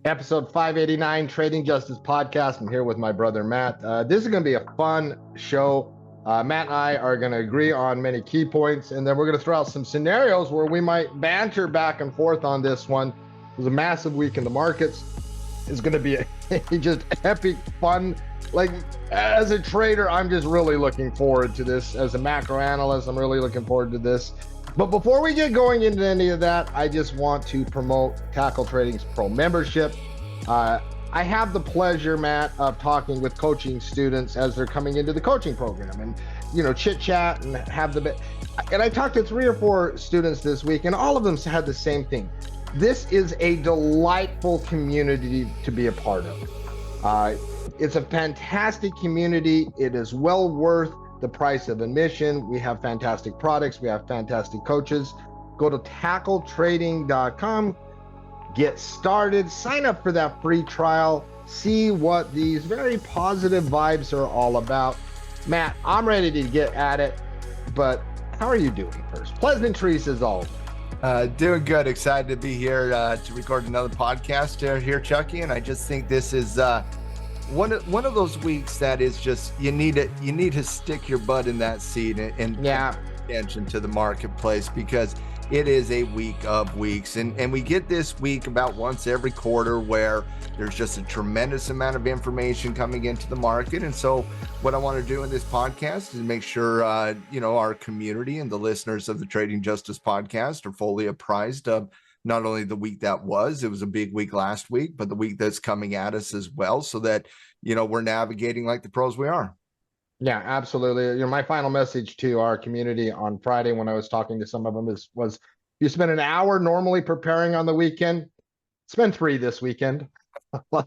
Episode 589, Trading Justice Podcast. I'm here with my brother, Matt. This is going to be a fun show. Matt and I are going to agree on many key points, and then we're going to throw out some scenarios where we might banter back and forth on this one. It was a massive week in the markets. It's going to be just epic fun. Like, as a trader, I'm just really looking forward to this. As a macro analyst, I'm really looking forward to this. But before we get going into any of that, I just want to promote Tackle Trading's Pro membership. I have the pleasure, Matt, of talking with coaching students as they're coming into the coaching program and, chit chat and have the bit. And I talked to 3 or 4 students this week, and all of them had the same thing. This is a delightful community to be a part of. It's a fantastic community. It is well worth the price of admission. We have fantastic products. We have fantastic coaches. Go to tackletrading.com, get started, sign up for that free trial, see what these very positive vibes are all about. Matt, I'm ready to get at it, but how are you doing first? Pleasantries as always. Doing good. Excited to be here to record another podcast here, Chucky. And I just think this is one of those weeks that is just you need to stick your butt in that seat and pay attention to the marketplace, because it is a week of weeks, and we get this week about once every quarter where there's just a tremendous amount of information coming into the market. And so what I want to do in this podcast is make sure our community and the listeners of the Trading Justice podcast are fully apprised of not only the week that was, it was a big week last week, but the week that's coming at us as well, so that, we're navigating like the pros we are. Yeah, absolutely. My final message to our community on Friday when I was talking to some of them was you spend an hour normally preparing on the weekend, spend 3 this weekend. Because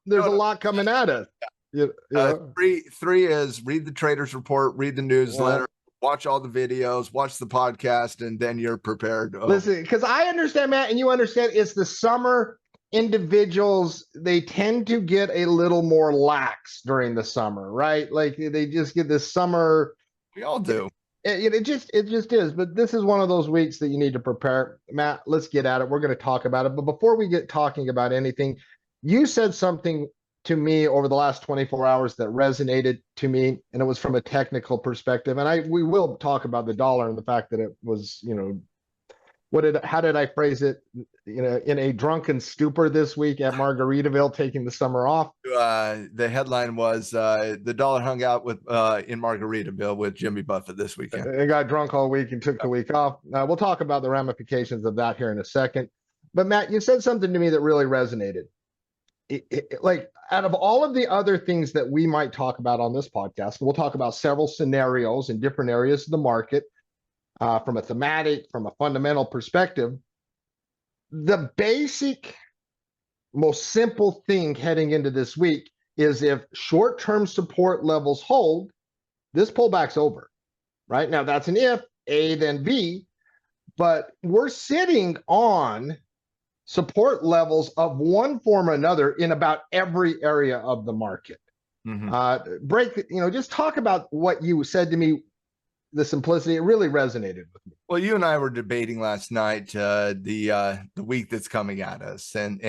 there's a lot coming at us. Three is read the traders report, read the newsletter, watch all the videos, watch the podcast, and then you're prepared. Listen, because I understand, Matt, and you understand, it's the summer. Individuals, they tend to get a little more lax during the summer, right? Like they just get this summer. We all do. It just is. But this is one of those weeks that you need to prepare. Matt, let's get at it. We're going to talk about it. But before we get talking about anything, you said something to me over the last 24 hours that resonated to me, and it was from a technical perspective. And we will talk about the dollar and the fact that it was, how did I phrase it? In a drunken stupor this week at Margaritaville, taking the summer off. The headline was the dollar hung out with in Margaritaville with Jimmy Buffett this weekend. It got drunk all week and took the week off. We'll talk about the ramifications of that here in a second. But Matt, you said something to me that really resonated. Like, out of all of the other things that we might talk about on this podcast, we'll talk about several scenarios in different areas of the market, from a thematic, from a fundamental perspective. The basic, most simple thing heading into this week is if short-term support levels hold, this pullback's over. Right now, that's an if, A, then B, but we're sitting on support levels of one form or another in about every area of the market. Mm-hmm. Just talk about what you said to me. The simplicity, it really resonated with me. Well, you and I were debating last night the week that's coming at us, and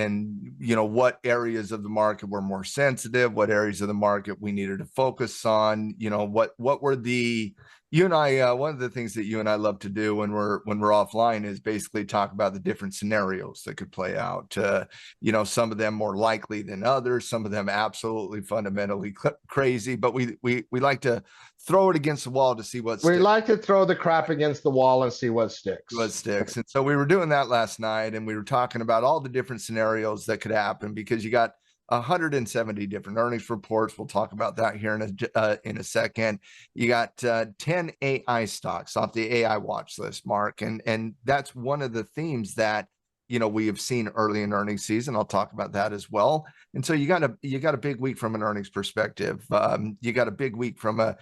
what areas of the market were more sensitive, what areas of the market we needed to focus on. What were the you and I one of the things that you and I love to do when we're offline is basically talk about the different scenarios that could play out. Some of them more likely than others, some of them absolutely fundamentally crazy, but we like to throw it against the wall to see what sticks. We like to throw the crap against the wall and see what sticks. And so we were doing that last night, and we were talking about all the different scenarios that could happen, because you got 170 different earnings reports. We'll talk about that here in a second. You got 10 AI stocks off the AI watch list, Mark, and that's one of the themes that we have seen early in earnings season. I'll talk about that as well. And so you got a big week from an earnings perspective. You got a big week from a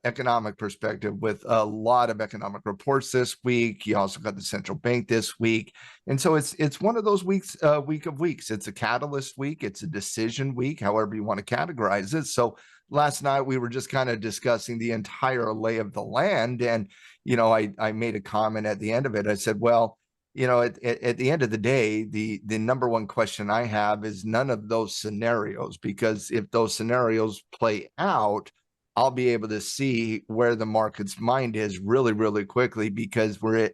economic perspective with a lot of economic reports this week. You also got the central bank this week. And so it's one of those weeks, week of weeks. It's a catalyst week. It's a decision week, however you want to categorize it. So last night we were just kind of discussing the entire lay of the land. And, I made a comment at the end of it. I said, well, at the end of the day, the number one question I have is none of those scenarios, because if those scenarios play out, I'll be able to see where the market's mind is really, really quickly, because we're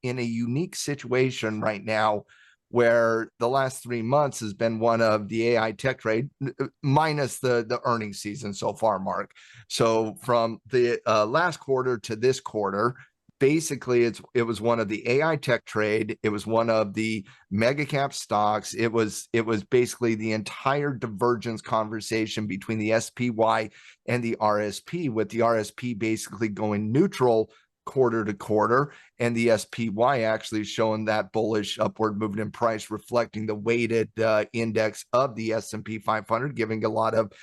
in a unique situation right now where the last 3 months has been one of the AI tech trade, minus the earnings season so far, Mark. So from the last quarter to this quarter, basically it was one of the AI tech trade. It was one of the mega cap stocks. It was basically the entire divergence conversation between the SPY and the RSP, with the RSP basically going neutral quarter to quarter, and the SPY actually showing that bullish upward movement in price, reflecting the weighted index of the S&P 500, giving a lot of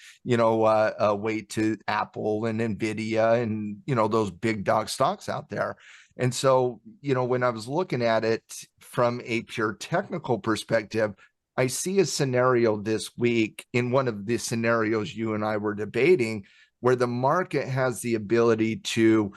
weight to Apple and Nvidia and those big dog stocks out there. And so when I was looking at it from a pure technical perspective, I see a scenario this week, in one of the scenarios you and I were debating, where the market has the ability to,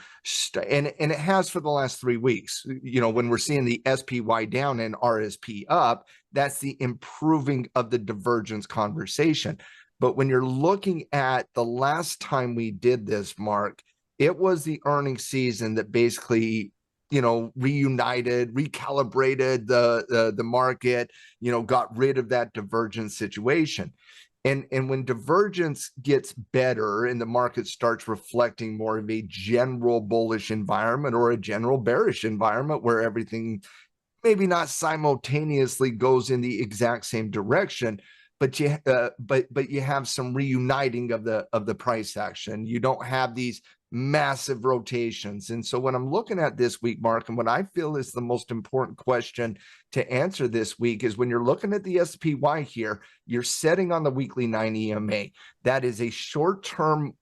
and it has for the last 3 weeks, when we're seeing the SPY down and RSP up, that's the improving of the divergence conversation. But when you're looking at the last time we did this, Mark, it was the earnings season that basically, reunited, recalibrated the market, got rid of that divergence situation. And when divergence gets better and the market starts reflecting more of a general bullish environment or a general bearish environment, where everything maybe not simultaneously goes in the exact same direction, but you have some reuniting of the price action. You don't have these massive rotations. And so when I'm looking at this week, Mark, and what I feel is the most important question to answer this week is, when you're looking at the SPY here, you're setting on the weekly 9 EMA. That is a short-term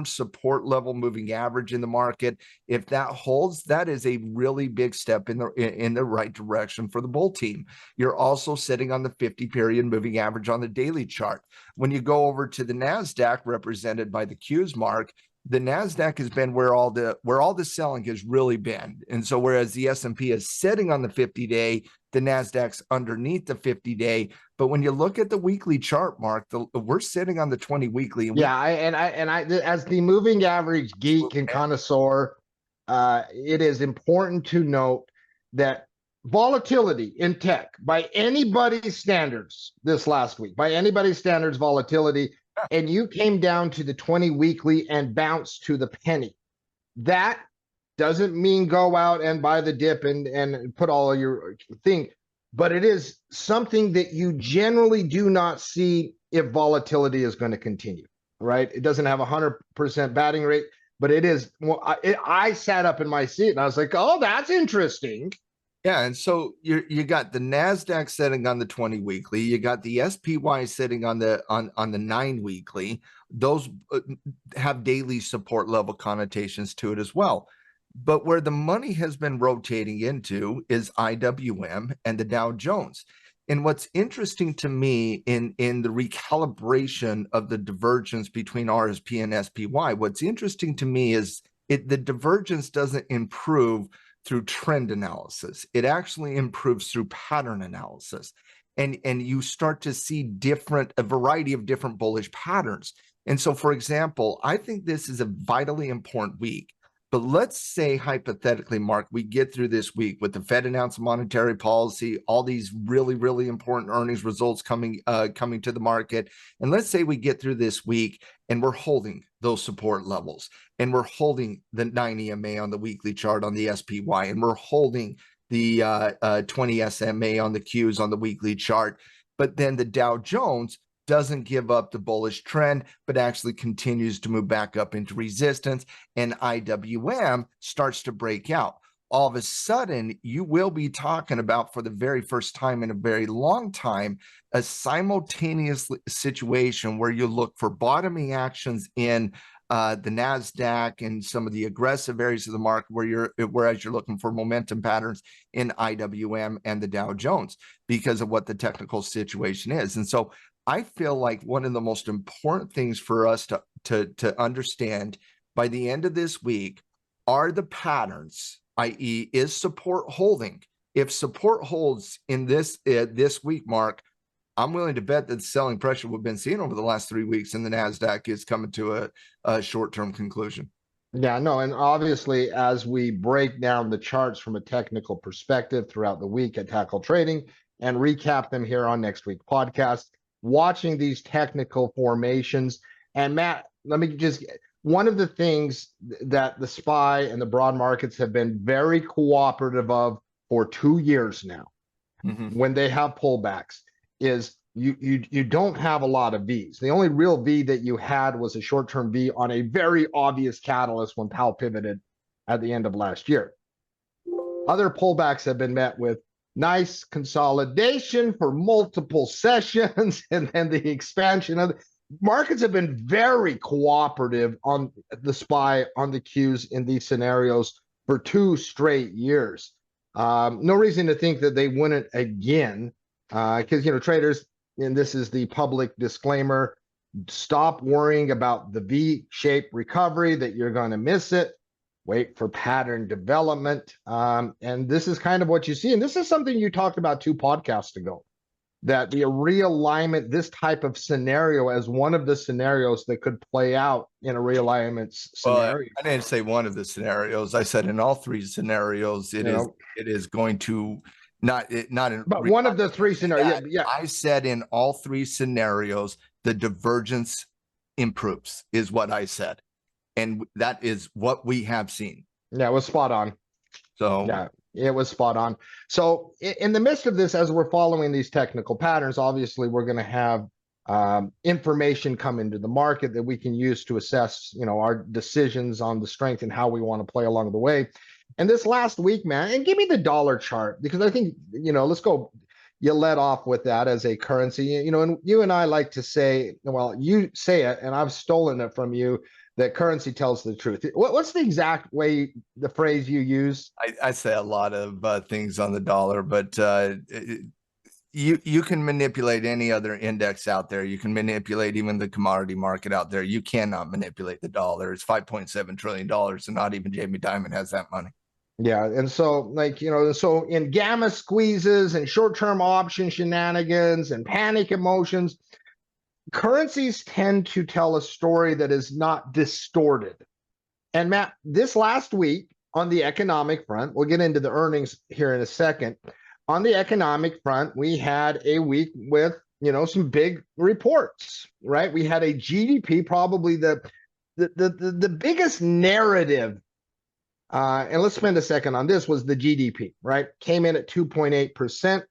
support level moving average in the market. If that holds, that is a really big step in the right direction for the bull team. You're also sitting on the 50-period moving average on the daily chart. When you go over to the NASDAQ, represented by the Qs, Mark, the NASDAQ has been where all the selling has really been. And so whereas the S&P is sitting on the 50-day, the NASDAQ's underneath the 50-day. But when you look at the weekly chart, Mark, we're sitting on the 20 weekly. And I, as the moving average geek and connoisseur, it is important to note that volatility in tech, by anybody's standards this last week, by anybody's standards, volatility, and you came down to the 20 weekly and bounced to the penny. That doesn't mean go out and buy the dip and put all of your thing, but it is something that you generally do not see if volatility is going to continue, right? It doesn't have 100% batting rate, but it is. Well, I sat up in my seat and I was like, oh, that's interesting. Yeah, and so you got the NASDAQ sitting on the 20 weekly, you got the SPY sitting on the 9 weekly. Those have daily support level connotations to it as well. But where the money has been rotating into is IWM and the Dow Jones. And what's interesting to me in the recalibration of the divergence between RSP and SPY, what's interesting to me is the divergence doesn't improve through trend analysis. It actually improves through pattern analysis. And you start to see a variety of different bullish patterns. And so, for example, I think this is a vitally important week. But let's say, hypothetically, Mark, we get through this week with the Fed announced monetary policy, all these really, really important earnings results coming to the market. And let's say we get through this week and we're holding those support levels, and we're holding the 9 EMA on the weekly chart on the SPY, and we're holding the 20 SMA on the Qs on the weekly chart. But then the Dow Jones doesn't give up the bullish trend, but actually continues to move back up into resistance, and IWM starts to break out. All of a sudden, you will be talking about, for the very first time in a very long time, a simultaneous situation where you look for bottoming actions in the NASDAQ and some of the aggressive areas of the market, whereas you're looking for momentum patterns in IWM and the Dow Jones, because of what the technical situation is. And so I feel like one of the most important things for us to understand by the end of this week are the patterns, i.e., is support holding? If support holds in this week, Mark, I'm willing to bet that the selling pressure we've been seeing over the last 3 weeks in the NASDAQ is coming to a short-term conclusion. Yeah, no, and obviously, as we break down the charts from a technical perspective throughout the week at Tackle Trading and recap them here on next week's podcast, watching these technical formations. And Matt, let me just, one of the things that the SPY and the broad markets have been very cooperative of for 2 years now, when they have pullbacks, is you don't have a lot of V's. The only real V that you had was a short-term V on a very obvious catalyst when Powell pivoted at the end of last year. Other pullbacks have been met with nice consolidation for multiple sessions, and then the expansion of markets have been very cooperative on the SPY, on the Qs in these scenarios for 2 straight years. No reason to think that they wouldn't again, because traders, and this is the public disclaimer, stop worrying about the V-shaped recovery, that you're going to miss it. Wait for pattern development. And this is kind of what you see. And this is something you talked about 2 podcasts ago, that the realignment, this type of scenario, as one of the scenarios that could play out in a realignment scenario. Well, I didn't say one of the scenarios. I said in all 3 scenarios, it is going to not in, but one of the 3 scenarios. Yeah. I said in all 3 scenarios, the divergence improves, is what I said. And that is what we have seen. Yeah, it was spot on. So yeah, it was spot on. So in the midst of this, as we're following these technical patterns, obviously we're going to have information come into the market that we can use to assess, our decisions on the strength and how we want to play along the way. And this last week, man, and give me the dollar chart, because I think, let's go. You led off with that as a currency, and you and I like to say, well, you say it, and I've stolen it from you, that currency tells the truth. What's the exact way, the phrase you use? I say a lot of things on the dollar, but you can manipulate any other index out there. You can manipulate even the commodity market out there. You cannot manipulate the dollar. It's $5.7 trillion, and not even Jamie Dimon has that money. Yeah, and so so in gamma squeezes and short-term option shenanigans and panic emotions, currencies tend to tell a story that is not distorted. And Matt, this last week on the economic front, we'll get into the earnings here in a second. On the economic front, we had a week with, some big reports, right? We had a GDP, probably the biggest narrative. And let's spend a second on this, was the GDP, right? Came in at 2.8%.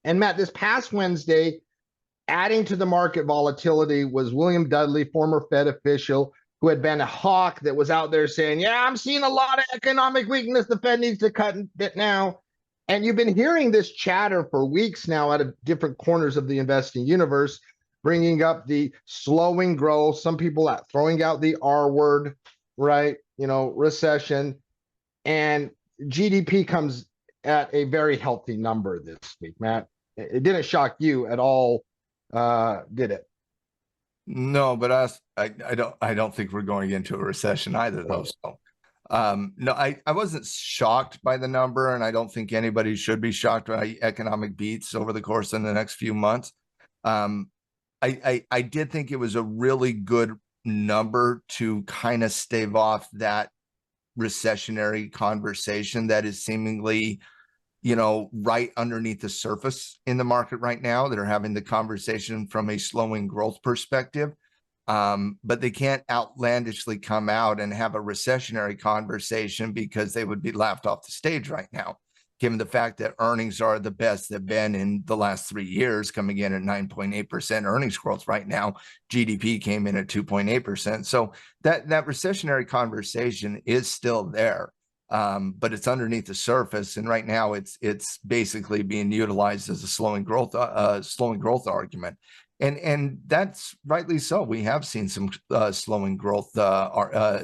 And Matt, this past Wednesday, adding to the market volatility was William Dudley, former Fed official, who had been a hawk that was out there saying, yeah, I'm seeing a lot of economic weakness. The Fed needs to cut it now. And you've been hearing this chatter for weeks now out of different corners of the investing universe, bringing up the slowing growth. Some people throwing out the R word, right? Recession. And GDP comes at a very healthy number this week, Matt. It didn't shock you at all, did it? No, but I don't think we're going into a recession either, though. So, no, I wasn't shocked by the number, and I don't think anybody should be shocked by economic beats over the course of the next few months. I did think it was a really good number to kind of stave off that recessionary conversation that is seemingly, right underneath the surface in the market right now, that are having the conversation from a slowing growth perspective. But they can't outlandishly come out and have a recessionary conversation, because they would be laughed off the stage right now, given the fact that earnings are the best they've been in the last 3 years, coming in at 9.8% earnings growth right now. GDP came in at 2.8%. So that recessionary conversation is still there, but it's underneath the surface. And right now it's basically being utilized as a slowing growth argument. And that's rightly so. We have seen some slowing growth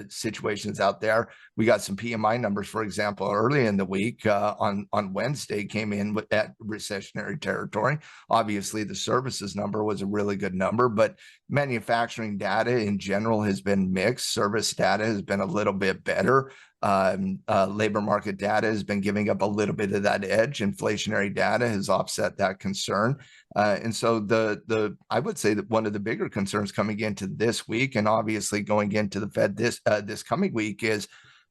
situations out there. We got some PMI numbers, for example, early in the week on Wednesday came in with that recessionary territory. Obviously, the services number was a really good number, but manufacturing data in general has been mixed. Service data has been a little bit better. Labor market data has been giving up a little bit of that edge. Inflationary data has offset that concern. And so I would say that one of the bigger concerns coming into this week, and obviously going into the Fed this coming week, is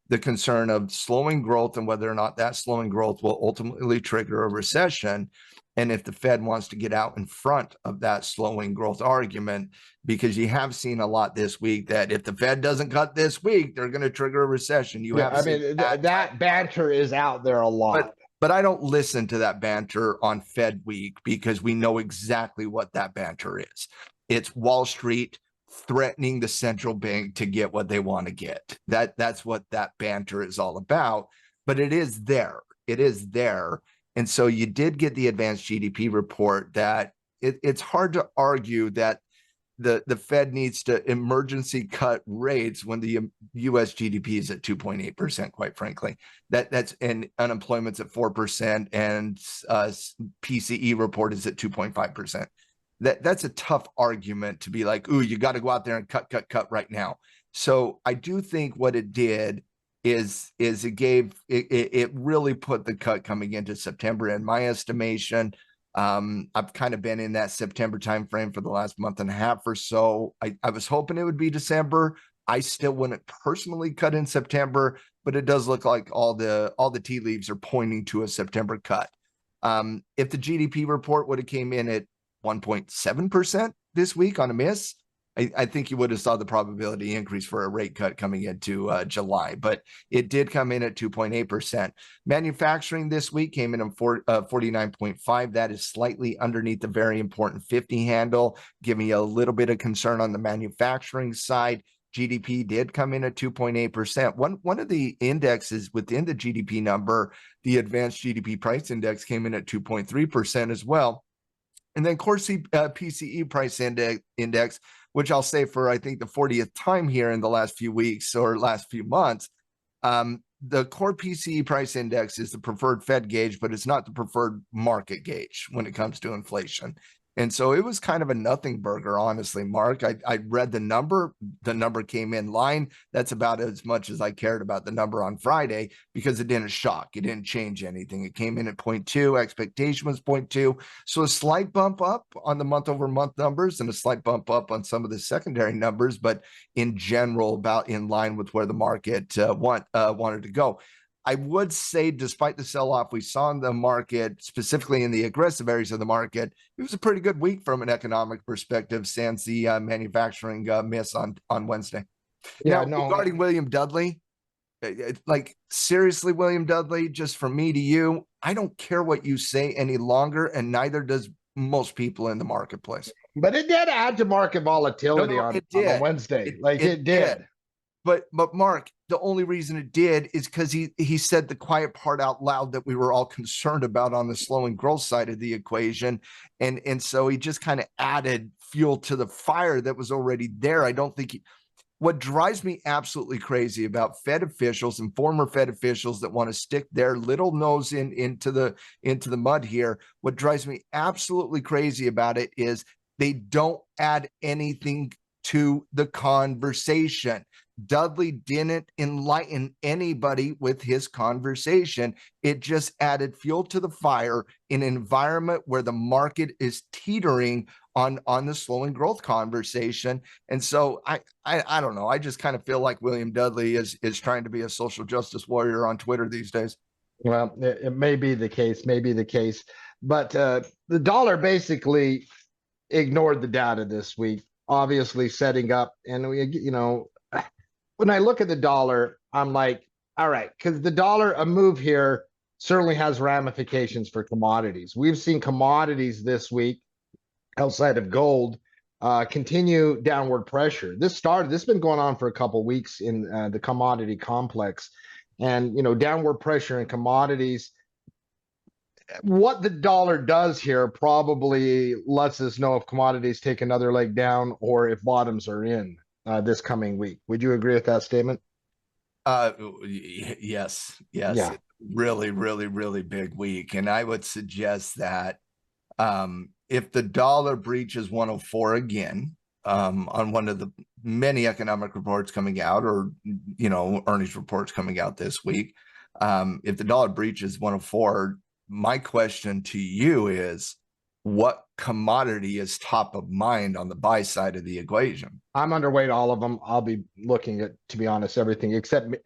the concern of slowing growth and whether or not that slowing growth will ultimately trigger a recession. And if the Fed wants to get out in front of that slowing growth argument, because you have seen a lot this week that if the Fed doesn't cut this week, they're going to trigger a recession. That banter is out there a lot. But I don't listen to that banter on Fed week, because we know exactly what that banter is. It's Wall Street threatening the central bank to get what they want to get. That's what that banter is all about. But it is there. It is there. And so you did get the advanced GDP report that it's hard to argue that the Fed needs to emergency cut rates when the U.S. GDP is at 2.8%, quite frankly. And unemployment's at 4%, and PCE report is at 2.5%. That's a tough argument to be like, ooh, you got to go out there and cut right now. So I do think what it did is it really put the cut coming into September, in my estimation. I've kind of been in that September timeframe for the last month and a half or so. I was hoping it would be December. I still wouldn't personally cut in September, but it does look like all the tea leaves are pointing to a September cut. If the GDP report would have came in at 1.7% this week on a miss, I think you would have saw the probability increase for a rate cut coming into July, but it did come in at 2.8%. Manufacturing this week came in at 49.5. That is slightly underneath the very important 50 handle, giving you a little bit of concern on the manufacturing side. GDP did come in at 2.8%. One of the indexes within the GDP number, the advanced GDP price index, came in at 2.3% as well. And then core PCE price index, which I'll say for, I think, the 40th time here in the last few weeks or last few months, the core PCE price index is the preferred Fed gauge, but it's not the preferred market gauge when it comes to inflation. And so it was kind of a nothing burger, honestly, Mark. I read the number came in line. That's about as much as I cared about the number on Friday, because it didn't shock. It didn't change anything. It came in at 0.2. Expectation was 0.2. So a slight bump up on the month over month numbers and a slight bump up on some of the secondary numbers, but in general, about in line with where the market wanted to go. I would say, despite the sell-off we saw in the market, specifically in the aggressive areas of the market, it was a pretty good week from an economic perspective, sans the manufacturing miss on Wednesday. Regarding William Dudley, like, seriously, William Dudley, just from me to you, I don't care what you say any longer, and neither does most people in the marketplace. But it did add to market volatility on Wednesday. It did. But Mark, the only reason it did is because he said the quiet part out loud that we were all concerned about on the slowing growth side of the equation. And so he just kind of added fuel to the fire that was already there. I don't think what drives me absolutely crazy about Fed officials and former Fed officials that want to stick their little nose into the mud here, what drives me absolutely crazy about it is they don't add anything to the conversation. Dudley didn't enlighten anybody with his conversation. It just added fuel to the fire in an environment where the market is teetering on the slowing growth conversation. And so I don't know. I just kind of feel like William Dudley is trying to be a social justice warrior on Twitter these days. Well, it may be the case, but the dollar basically ignored the data this week, obviously setting up, and when I look at the dollar, I'm like, all right, because the dollar, a move here certainly has ramifications for commodities. We've seen commodities this week, outside of gold, continue downward pressure. This has been going on for a couple of weeks in the commodity complex, and downward pressure in commodities. What the dollar does here probably lets us know if commodities take another leg down or if bottoms are in this coming week. Would you agree with that statement? Yes. Yeah. Really, really, really big week. And I would suggest that if the dollar breaches 104 again, on one of many economic reports coming out, or earnings reports coming out this week. If the dollar breaches 104, my question to you is, what commodity is top of mind on the buy side of the equation? I'm underweight all of them. I'll be looking at, to be honest, everything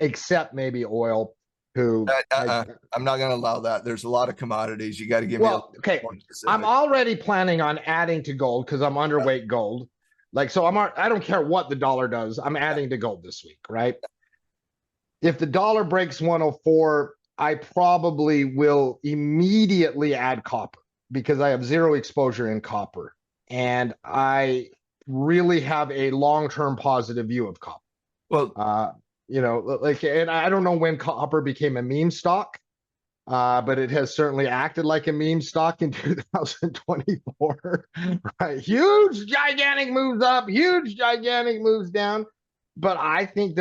except maybe oil. I'm not going to allow that. There's a lot of commodities. You got to give me okay. I'm already planning on adding to gold because I'm underweight gold. So I don't care what the dollar does. I'm adding to gold this week, right? If the dollar breaks 104, I probably will immediately add copper because I have zero exposure in copper. And I really have a long-term positive view of copper. Well, and I don't know when copper became a meme stock, but it has certainly acted like a meme stock in 2024. Right? Huge, gigantic moves up, huge, gigantic moves down. But I think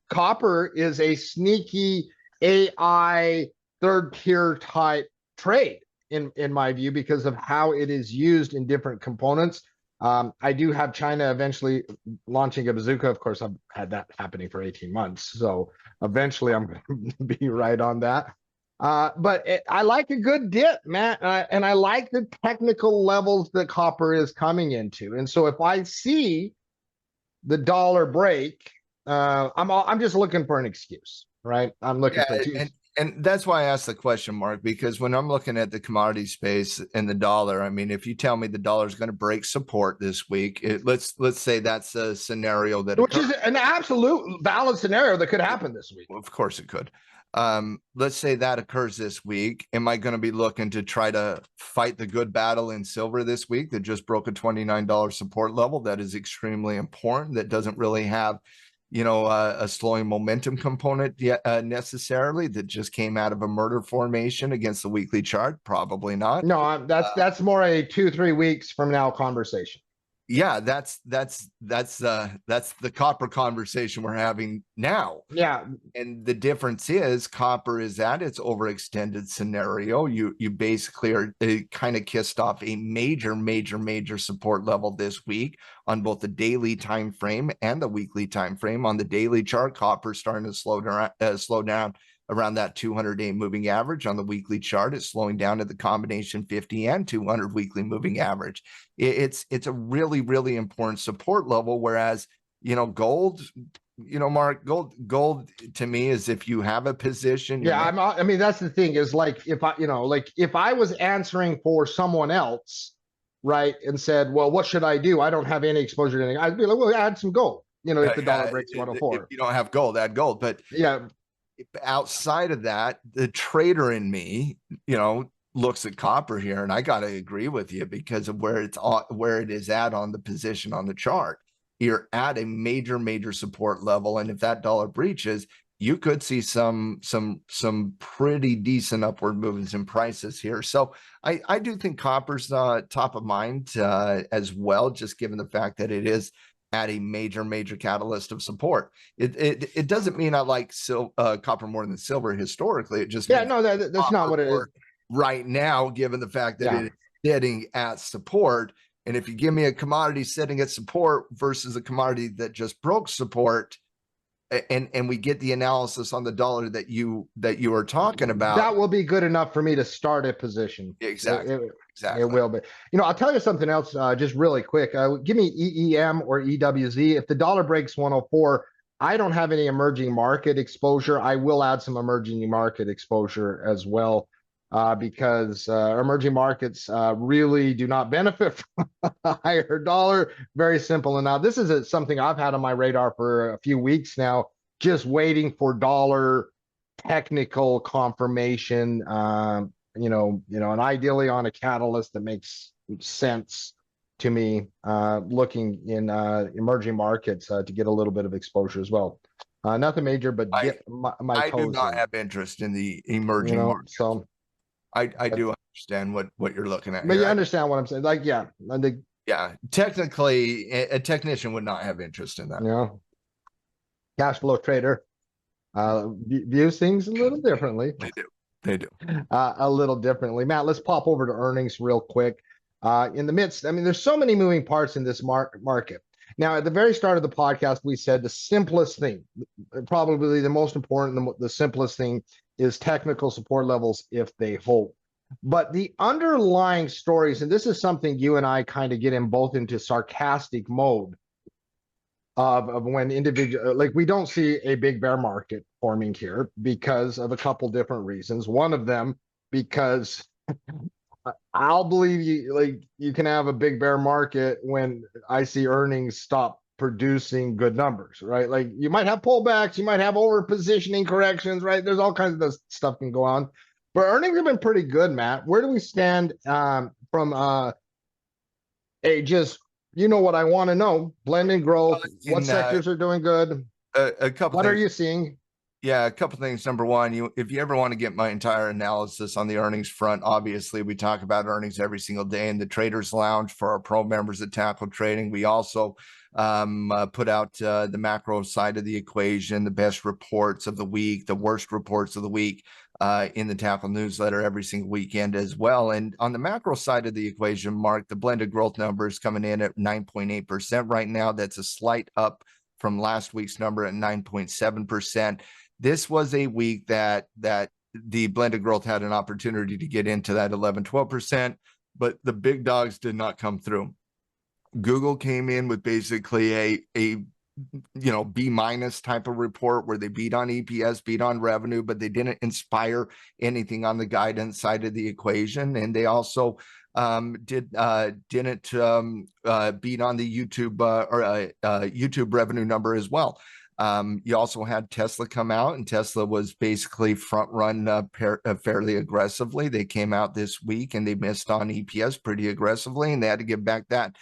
copper is a sneaky AI third tier type trade in my view because of how it is used in different components. I do have China eventually launching a bazooka. Of course, I've had that happening for 18 months. So eventually I'm going to be right on that. But I like a good dip, Matt. And I like the technical levels that copper is coming into. And so if I see the dollar break, I'm just looking for an excuse, right? I'm looking for two. And that's why I asked the question, Mark, because when I'm looking at the commodity space and the dollar, I mean, if you tell me the dollar is going to break support this week, let's say that's a scenario that which is an absolute valid scenario that could happen this week. Well, of course it could. Let's say that occurs this week. Am I going to be looking to try to fight the good battle in silver this week that just broke a $29 support level? That is extremely important. That doesn't really have a slowing momentum component yet, necessarily, that just came out of a murder formation against the weekly chart. Probably not. No, that's more a 2-3 weeks from now conversation. Yeah, that's the copper conversation we're having now. Yeah. And the difference is copper is at its overextended scenario. You basically are kind of kissed off a major support level this week on both the daily time frame and the weekly time frame. On the daily chart, copper starting to slow down around that 200-day moving average. On the weekly chart, it's slowing down at the combination 50 and 200 weekly moving average. It's a really important support level. Whereas, gold, Mark, gold to me is if you have a position. Yeah, I mean, that's the thing is if I was answering for someone else, right, and said, well, what should I do? I don't have any exposure to anything. I'd be like, well, add some gold. If the dollar breaks 104. If you don't have gold, add gold. But yeah, outside of that, the trader in me, looks at copper here, and I got to agree with you because of where it is at on the position on the chart. You're at a major support level, and if that dollar breaches, you could see some pretty decent upward movements in prices here. So I do think copper's top of mind as well, just given the fact that it is at a major catalyst of support. It doesn't mean I like copper more than silver historically. It just that's not what it is right now, given the fact that it is sitting at support. And if you give me a commodity sitting at support versus a commodity that just broke support, and we get the analysis on the dollar that you are talking about, that will be good enough for me to start a position. Exactly. It will be. I'll tell you something else just really quick. Give me EEM or EWZ. If the dollar breaks 104, I don't have any emerging market exposure. I will add some emerging market exposure as well because emerging markets really do not benefit from a higher dollar. Very simple. And now this is something I've had on my radar for a few weeks now, just waiting for dollar technical confirmation. And ideally on a catalyst that makes sense to me, looking in emerging markets to get a little bit of exposure as well. Nothing major, but get my toes do not in. have interest in the emerging markets. So I do understand what you're looking at. But you understand what I'm saying? Technically, a technician would not have interest in that. Cash flow trader views things a little differently. They do. A little differently. Matt, let's pop over to earnings real quick. In the midst, there's so many moving parts in this market. Now, at the very start of the podcast, we said the simplest thing, probably the most important, the simplest thing is technical support levels if they hold. But the underlying stories, and this is something you and I kind of get in both into sarcastic mode of when individual, like we don't see a big bear market forming here because of a couple different reasons. One of them, because I'll believe you, like you can have a big bear market when I see earnings stop producing good numbers, right? Like you might have pullbacks, you might have over positioning corrections, right? There's all kinds of this stuff can go on, but earnings have been pretty good, Matt. Where do we stand from a just you know what I want to know? Blending growth. What sectors are doing good? A couple. What are you seeing? Yeah, a couple things. Number one, if you ever want to get my entire analysis on the earnings front, obviously we talk about earnings every single day in the Traders Lounge for our pro members at Tackle Trading. We also put out the macro side of the equation, the best reports of the week, the worst reports of the week in the Tackle newsletter every single weekend as well. And on the macro side of the equation, Mark, the blended growth number is coming in at 9.8% right now. That's a slight up from last week's number at 9.7%. This was a week that the blended growth had an opportunity to get into that 11, 12%, but the big dogs did not come through. Google came in with basically a B minus type of report where they beat on EPS, beat on revenue, but they didn't inspire anything on the guidance side of the equation. And they also didn't beat on the YouTube revenue number as well. You also had Tesla come out, and Tesla was basically front run fairly aggressively. They came out this week and they missed on EPS pretty aggressively, and they had to give back that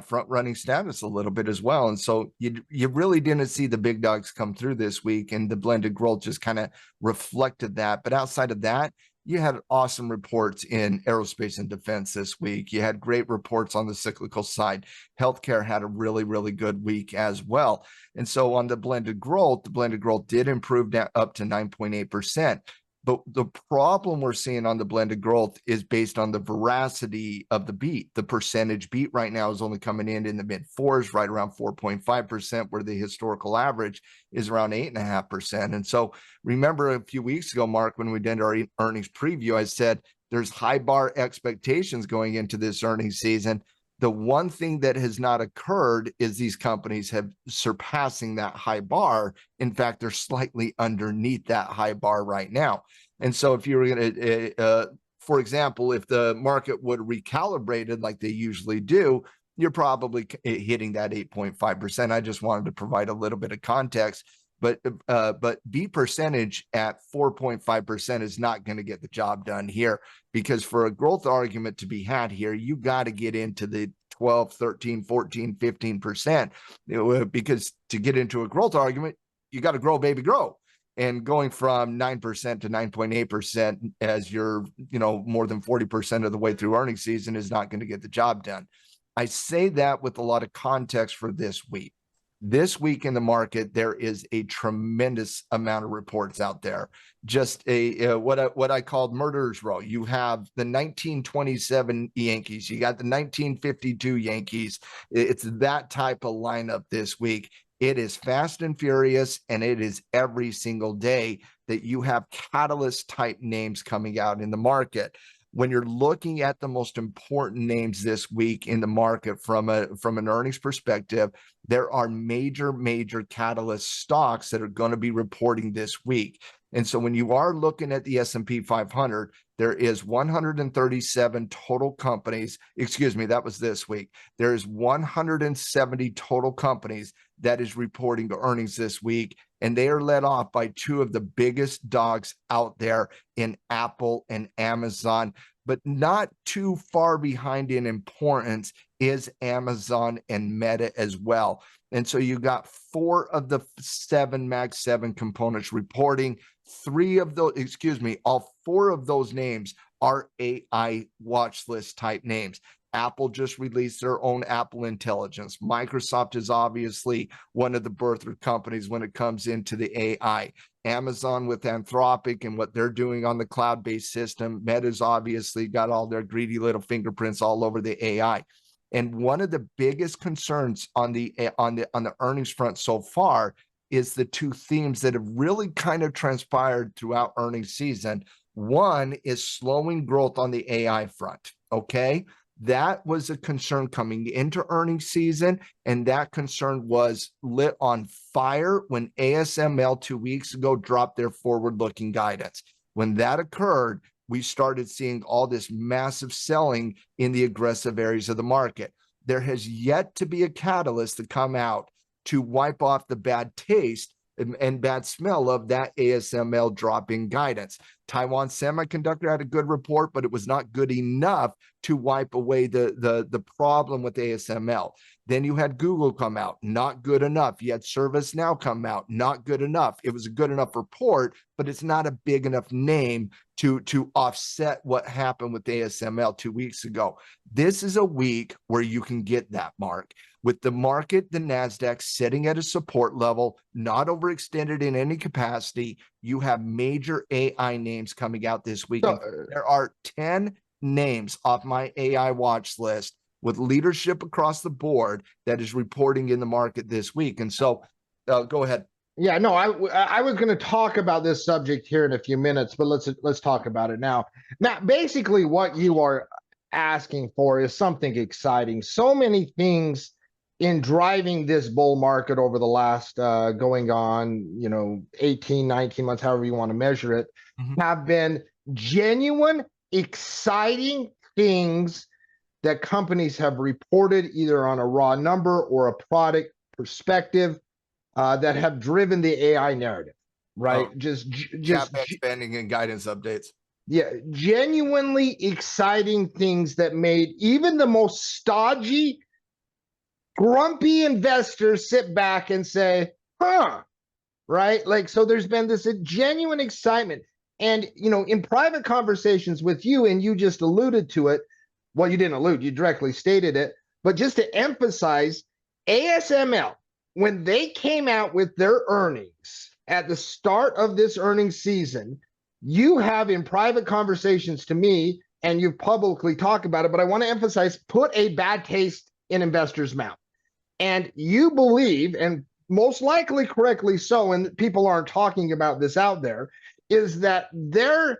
front running status a little bit as well. And so you really didn't see the big dogs come through this week, and the blended growth just kind of reflected that. But outside of that, you had awesome reports in aerospace and defense this week. You had great reports on the cyclical side. Healthcare had a really, really good week as well. And so on the blended growth did improve up to 9.8%. But the problem we're seeing on the blended growth is based on the veracity of the beat. The percentage beat right now is only coming in the mid fours, right around 4.5%, where the historical average is around 8.5%. And so remember a few weeks ago, Mark, when we did our earnings preview, I said there's high bar expectations going into this earnings season. The one thing that has not occurred is these companies have surpassing that high bar. In fact, they're slightly underneath that high bar right now. And so if you were going to, for example, if the market would recalibrate it like they usually do, you're probably hitting that 8.5%. I just wanted to provide a little bit of context. But B percentage at 4.5% is not going to get the job done here, because for a growth argument to be had here, you got to get into the 12, 13, 14, 15%, because to get into a growth argument, you got to grow, baby, grow. And going from 9% to 9.8% as you're, more than 40% of the way through earnings season is not going to get the job done. I say that with a lot of context for this week. This week in the market, there is a tremendous amount of reports out there. Just what I called murderer's row. You have the 1927 Yankees. You got the 1952 Yankees. It's that type of lineup this week. It is fast and furious, and it is every single day that you have catalyst type names coming out in the market. When you're looking at the most important names this week in the market from an earnings perspective, there are major catalyst stocks that are going to be reporting this week. And so when you are looking at the S&P 500, there is 137 total companies. Excuse me, that was this week. There is 170 total companies that is reporting earnings this week, and they are led off by two of the biggest dogs out there in Apple and Amazon. But not too far behind in importance is Amazon and Meta as well. And so you got 4 of the 7 Mag 7 components reporting. All 4 of those names are AI watch list type names. Apple just released their own Apple Intelligence. Microsoft is obviously one of the birther companies when it comes into the AI. Amazon with Anthropic and what they're doing on the cloud-based system. Meta's obviously got all their greedy little fingerprints all over the AI. And one of the biggest concerns on the earnings front so far is the two themes that have really kind of transpired throughout earnings season. One is slowing growth on the AI front. Okay. That was a concern coming into earnings season, and that concern was lit on fire when ASML 2 weeks ago dropped their forward-looking guidance. When that occurred, we started seeing all this massive selling in the aggressive areas of the market. There has yet to be a catalyst to come out to wipe off the bad taste and bad smell of that ASML dropping guidance. Taiwan Semiconductor had a good report, but it was not good enough to wipe away the problem with ASML. Then you had Google come out, not good enough. You had ServiceNow come out, not good enough. It was a good enough report, but it's not a big enough name to offset what happened with ASML 2 weeks ago. This is a week where you can get that, Mark. With the market, the NASDAQ sitting at a support level, not overextended in any capacity, you have major AI names coming out this week. There are 10 names off my AI watch list with leadership across the board that is reporting in the market this week. And so go ahead. Yeah, no, I was going to talk about this subject here in a few minutes, but let's talk about it now. Now, basically what you are asking for is something exciting. So many things in driving this bull market over the last going on, 18, 19 months, however you want to measure it, have been genuine, exciting things that companies have reported either on a raw number or a product perspective that have driven the AI narrative, right? Just CapEx spending and guidance updates. Yeah, genuinely exciting things that made even the most stodgy, grumpy investors sit back and say, huh, right? Like, so there's been this genuine excitement. And, in private conversations with you, and you just alluded to it. Well, you didn't allude, you directly stated it. But just to emphasize, ASML, when they came out with their earnings at the start of this earnings season, you have in private conversations to me, and you've publicly talked about it, but I want to emphasize, put a bad taste in investors' mouth. And you believe, and most likely correctly so, and people aren't talking about this out there, is that their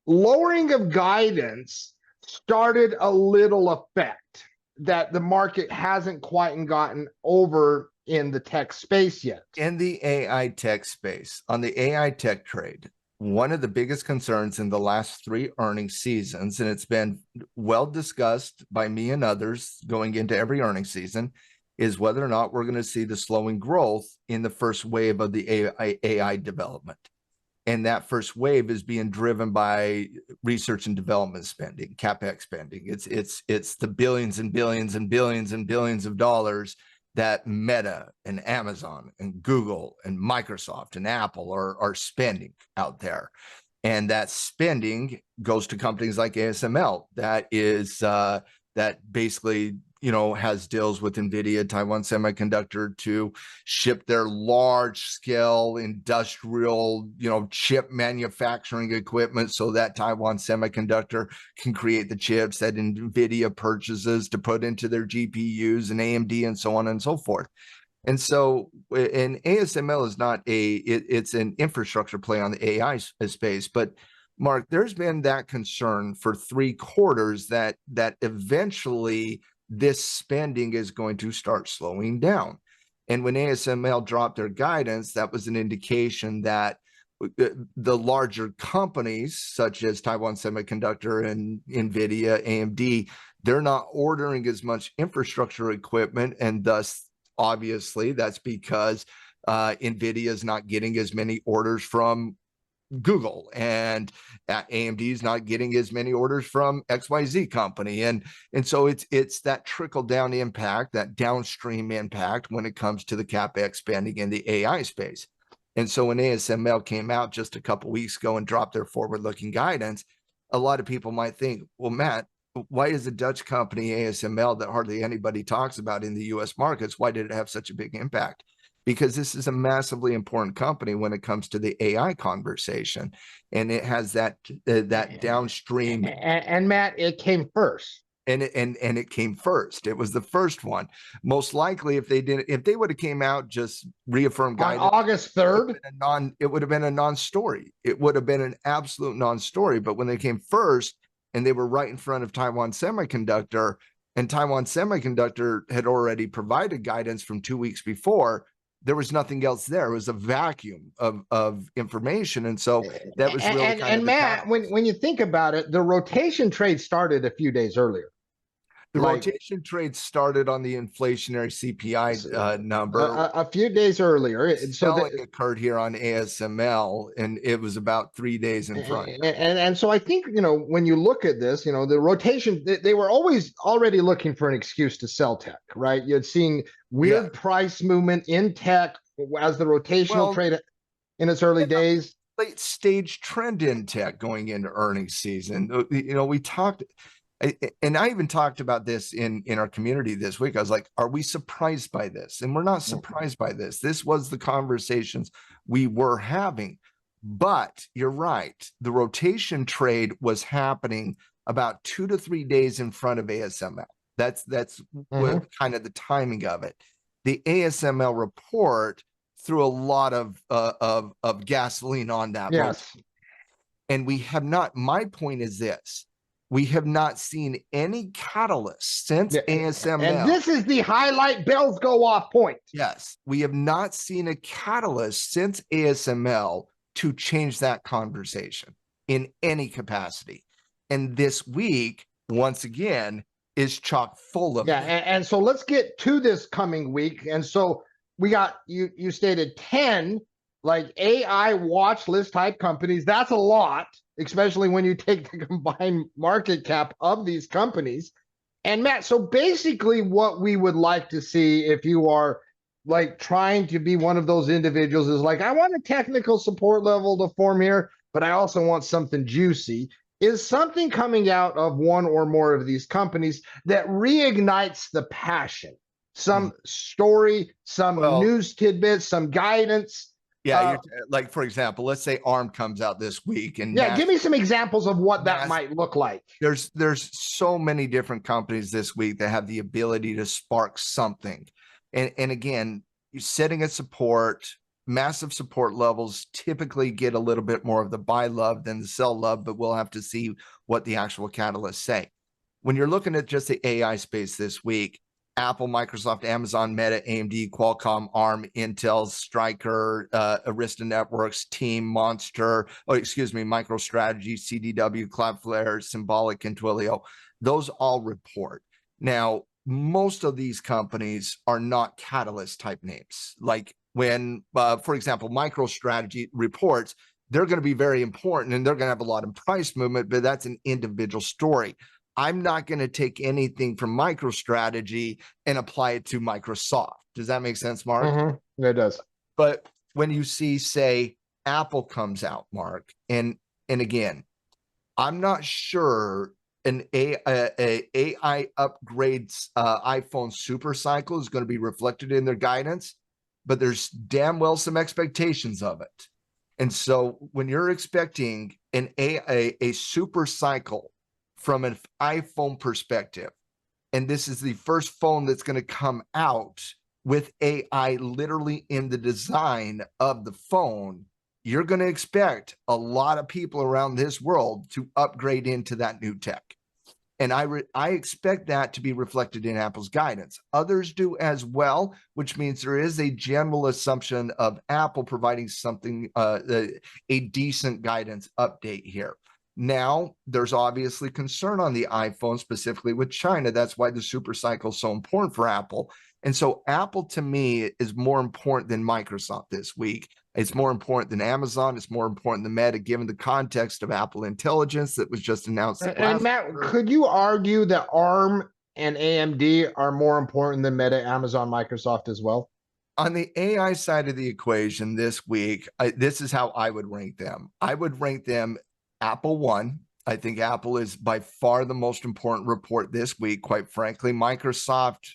lowering of guidance started a little effect that the market hasn't quite gotten over in the tech space yet. In the AI tech space, on the AI tech trade, one of the biggest concerns in the last 3 earnings seasons, and it's been well discussed by me and others going into every earnings season, is whether or not we're going to see the slowing growth in the first wave of the AI development. And that first wave is being driven by research and development spending, CapEx spending. It's the billions and billions and billions and billions of dollars that Meta and Amazon and Google and Microsoft and Apple are spending out there. And that spending goes to companies like ASML that basically has deals with NVIDIA, Taiwan Semiconductor to ship their large scale industrial, chip manufacturing equipment so that Taiwan Semiconductor can create the chips that NVIDIA purchases to put into their GPUs and AMD and so on and so forth. And so, and ASML is not it's an infrastructure play on the AI space, but Mark, there's been that concern for 3 quarters that eventually this spending is going to start slowing down. And when ASML dropped their guidance, that was an indication that the larger companies such as Taiwan Semiconductor and NVIDIA, AMD, they're not ordering as much infrastructure equipment. And thus, obviously, that's because NVIDIA is not getting as many orders from Google, and AMD is not getting as many orders from XYZ company. And so it's that trickle down impact, that downstream impact when it comes to the CapEx spending in the AI space. And so when ASML came out just a couple weeks ago and dropped their forward-looking guidance, a lot of people might think, well, Matt, why is a Dutch company, ASML, that hardly anybody talks about in the US markets, why did it have such a big impact? Because this is a massively important company when it comes to the AI conversation. And it has that downstream. And Matt, it came first. And it came first. It was the first one. Most likely, if they would have came out, just reaffirmed On guidance August 3rd. it would have been a non-story. It would have been an absolute non-story. But when they came first and they were right in front of Taiwan Semiconductor, and Taiwan Semiconductor had already provided guidance from 2 weeks before, there was nothing else there. It was a vacuum of information. And so that was really kind of the Matt, catalyst. when you think about it, the rotation trade started a few days earlier. The rotation trade started on the inflationary CPI number a few days earlier. And selling occurred here on ASML, and it was about 3 days in front. And so I think, when you look at this, the rotation, they were always already looking for an excuse to sell tech, right? You had seen weird price movement in tech as the rotational trade in its early days. Late stage trend in tech going into earnings season. We talked, and I even talked about this in our community this week. I was like, are we surprised by this? And we're not surprised by this. This was the conversations we were having. But you're right. The rotation trade was happening about 2 to 3 days in front of ASML. That's what kind of the timing of it. The ASML report threw a lot of gasoline on that. Yes. And we have not, my point is this. We have not seen any catalyst since ASML. And this is the highlight bells go off point. Yes. We have not seen a catalyst since ASML to change that conversation in any capacity. And this week, once again, is chock full of and so let's get to this coming week. And so we got, you stated 10 like AI watch list type companies. That's a lot, especially when you take the combined market cap of these companies. And Matt, so basically what we would like to see, if you are like trying to be one of those individuals, is like, I want a technical support level to form here, but I also want something juicy, is something coming out of one or more of these companies that reignites the passion, some story, some news tidbits, some guidance. Yeah, like, for example, let's say ARM comes out this week, and give me some examples of what that might look like. There's so many different companies this week that have the ability to spark something, and again, you're setting a support. Massive support levels typically get a little bit more of the buy love than the sell love, but we'll have to see what the actual catalysts say. When you're looking at just the AI space this week, Apple, Microsoft, Amazon, Meta, AMD, Qualcomm, ARM, Intel, Stryker, Arista Networks, Team, Monster, MicroStrategy, CDW, Cloudflare, Symbolic, and Twilio, those all report. Now, most of these companies are not catalyst type names. Like when, for example, MicroStrategy reports, they're going to be very important and they're going to have a lot of price movement, but that's an individual story. I'm not going to take anything from MicroStrategy and apply it to Microsoft. Does that make sense, Mark? It does. But when you see, say, Apple comes out, Mark, and again, I'm not sure an AI upgrades iPhone super cycle is going to be reflected in their guidance, but there's damn well some expectations of it. And so when you're expecting a super cycle from an iPhone perspective, and this is the first phone that's going to come out with AI literally in the design of the phone, you're going to expect a lot of people around this world to upgrade into that new tech. And I expect that to be reflected in Apple's guidance. Others do as well, which means there is a general assumption of Apple providing something, a decent guidance update here. Now, there's obviously concern on the iPhone, specifically with China. That's why the super cycle is so important for Apple. And so Apple, to me, is more important than Microsoft this week. It's more important than Amazon. It's more important than Meta, given the context of Apple Intelligence that was just announced. And Matt, could you argue that ARM and AMD are more important than Meta, Amazon, Microsoft as well? On the AI side of the equation this week, this is how I would rank them. I would rank them Apple 1. I think Apple is by far the most important report this week, quite frankly. Microsoft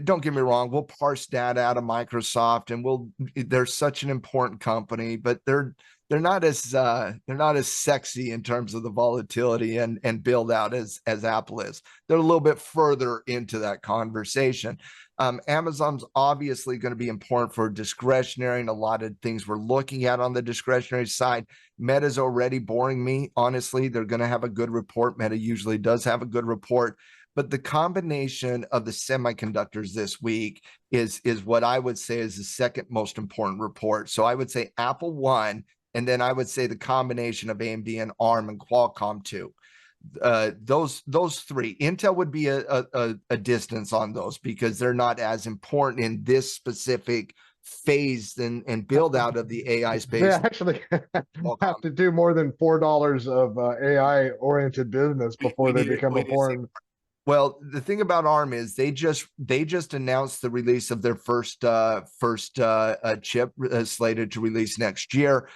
don't get me wrong, we'll parse data out of Microsoft, and they're such an important company, but they're not as sexy in terms of the volatility and build out as Apple is. They're a little bit further into that conversation. Amazon's obviously going to be important for discretionary and a lot of things we're looking at on the discretionary side. Meta's already boring me. Honestly, they're going to have a good report. Meta usually does have a good report. But the combination of the semiconductors this week is what I would say is the second most important report. So I would say Apple 1, and then I would say the combination of AMD and ARM and Qualcomm 2. Those three. Intel would be a distance on those because they're not as important in this specific phase and build out of the AI space. They actually have to do more than $4 of AI oriented business before they become important. Well, the thing about ARM is they just announced the release of their first chip slated to release next year.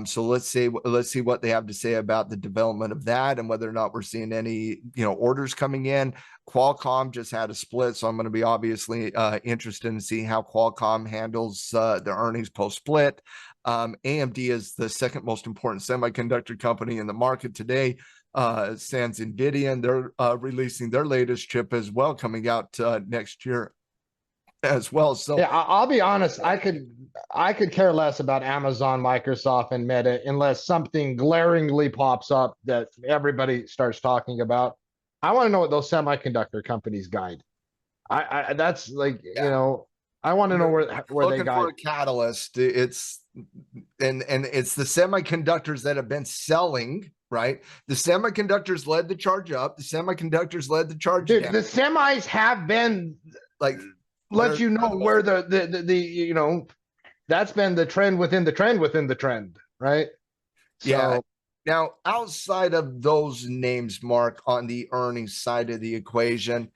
So let's see what they have to say about the development of that and whether or not we're seeing any orders coming in. Qualcomm just had a split, so I'm going to be obviously interested in seeing how Qualcomm handles the earnings post split. AMD is the second most important semiconductor company in the market today. Sans NVIDIA, and they're releasing their latest chip as well, coming out next year as well. So yeah, I'll be honest, I could care less about Amazon, Microsoft, and Meta unless something glaringly pops up that everybody starts talking about. I want to know what those semiconductor companies guide. I that's like, I want to know where they guide. Looking for a catalyst. It's it's the semiconductors that have been selling. Right, the semiconductors led the charge up. The semiconductors led the charge down. The semis have been like, let you know where the that's been the trend within the trend within the trend, right? Yeah. Now, outside of those names, Mark, on the earnings side of the equation,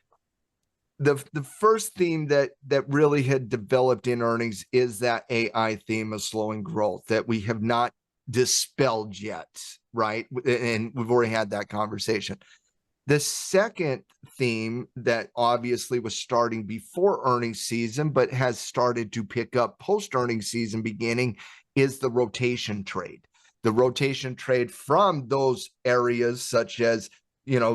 the first theme that really had developed in earnings is that AI theme of slowing growth that we have not dispelled yet, right? And we've already had that conversation. The second theme that obviously was starting before earnings season, but has started to pick up post earnings season beginning, is the rotation trade. The rotation trade from those areas such as,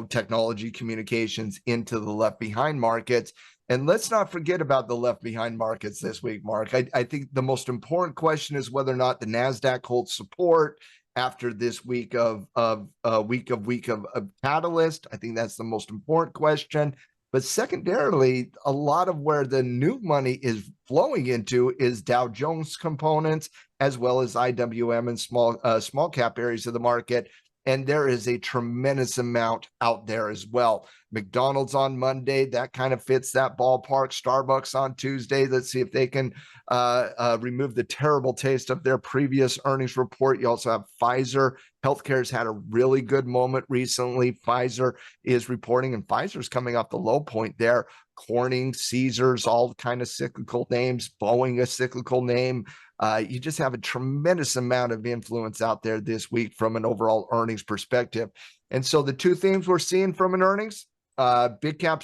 technology, communications into the left behind markets. And let's not forget about the left behind markets this week, Mark. I think the most important question is whether or not the NASDAQ holds support after this week of catalyst. I think that's the most important question. But secondarily, a lot of where the new money is flowing into is Dow Jones components, as well as IWM and small cap areas of the market. And there is a tremendous amount out there as well. McDonald's on Monday, that kind of fits that ballpark. Starbucks on Tuesday. Let's see if they can remove the terrible taste of their previous earnings report. You also have Pfizer. Healthcare's had a really good moment recently. Pfizer is reporting, and Pfizer's coming off the low point there. Corning, Caesars, all kind of cyclical names. Boeing, a cyclical name. You just have a tremendous amount of influence out there this week from an overall earnings perspective. And so the two themes we're seeing from an earnings, big cap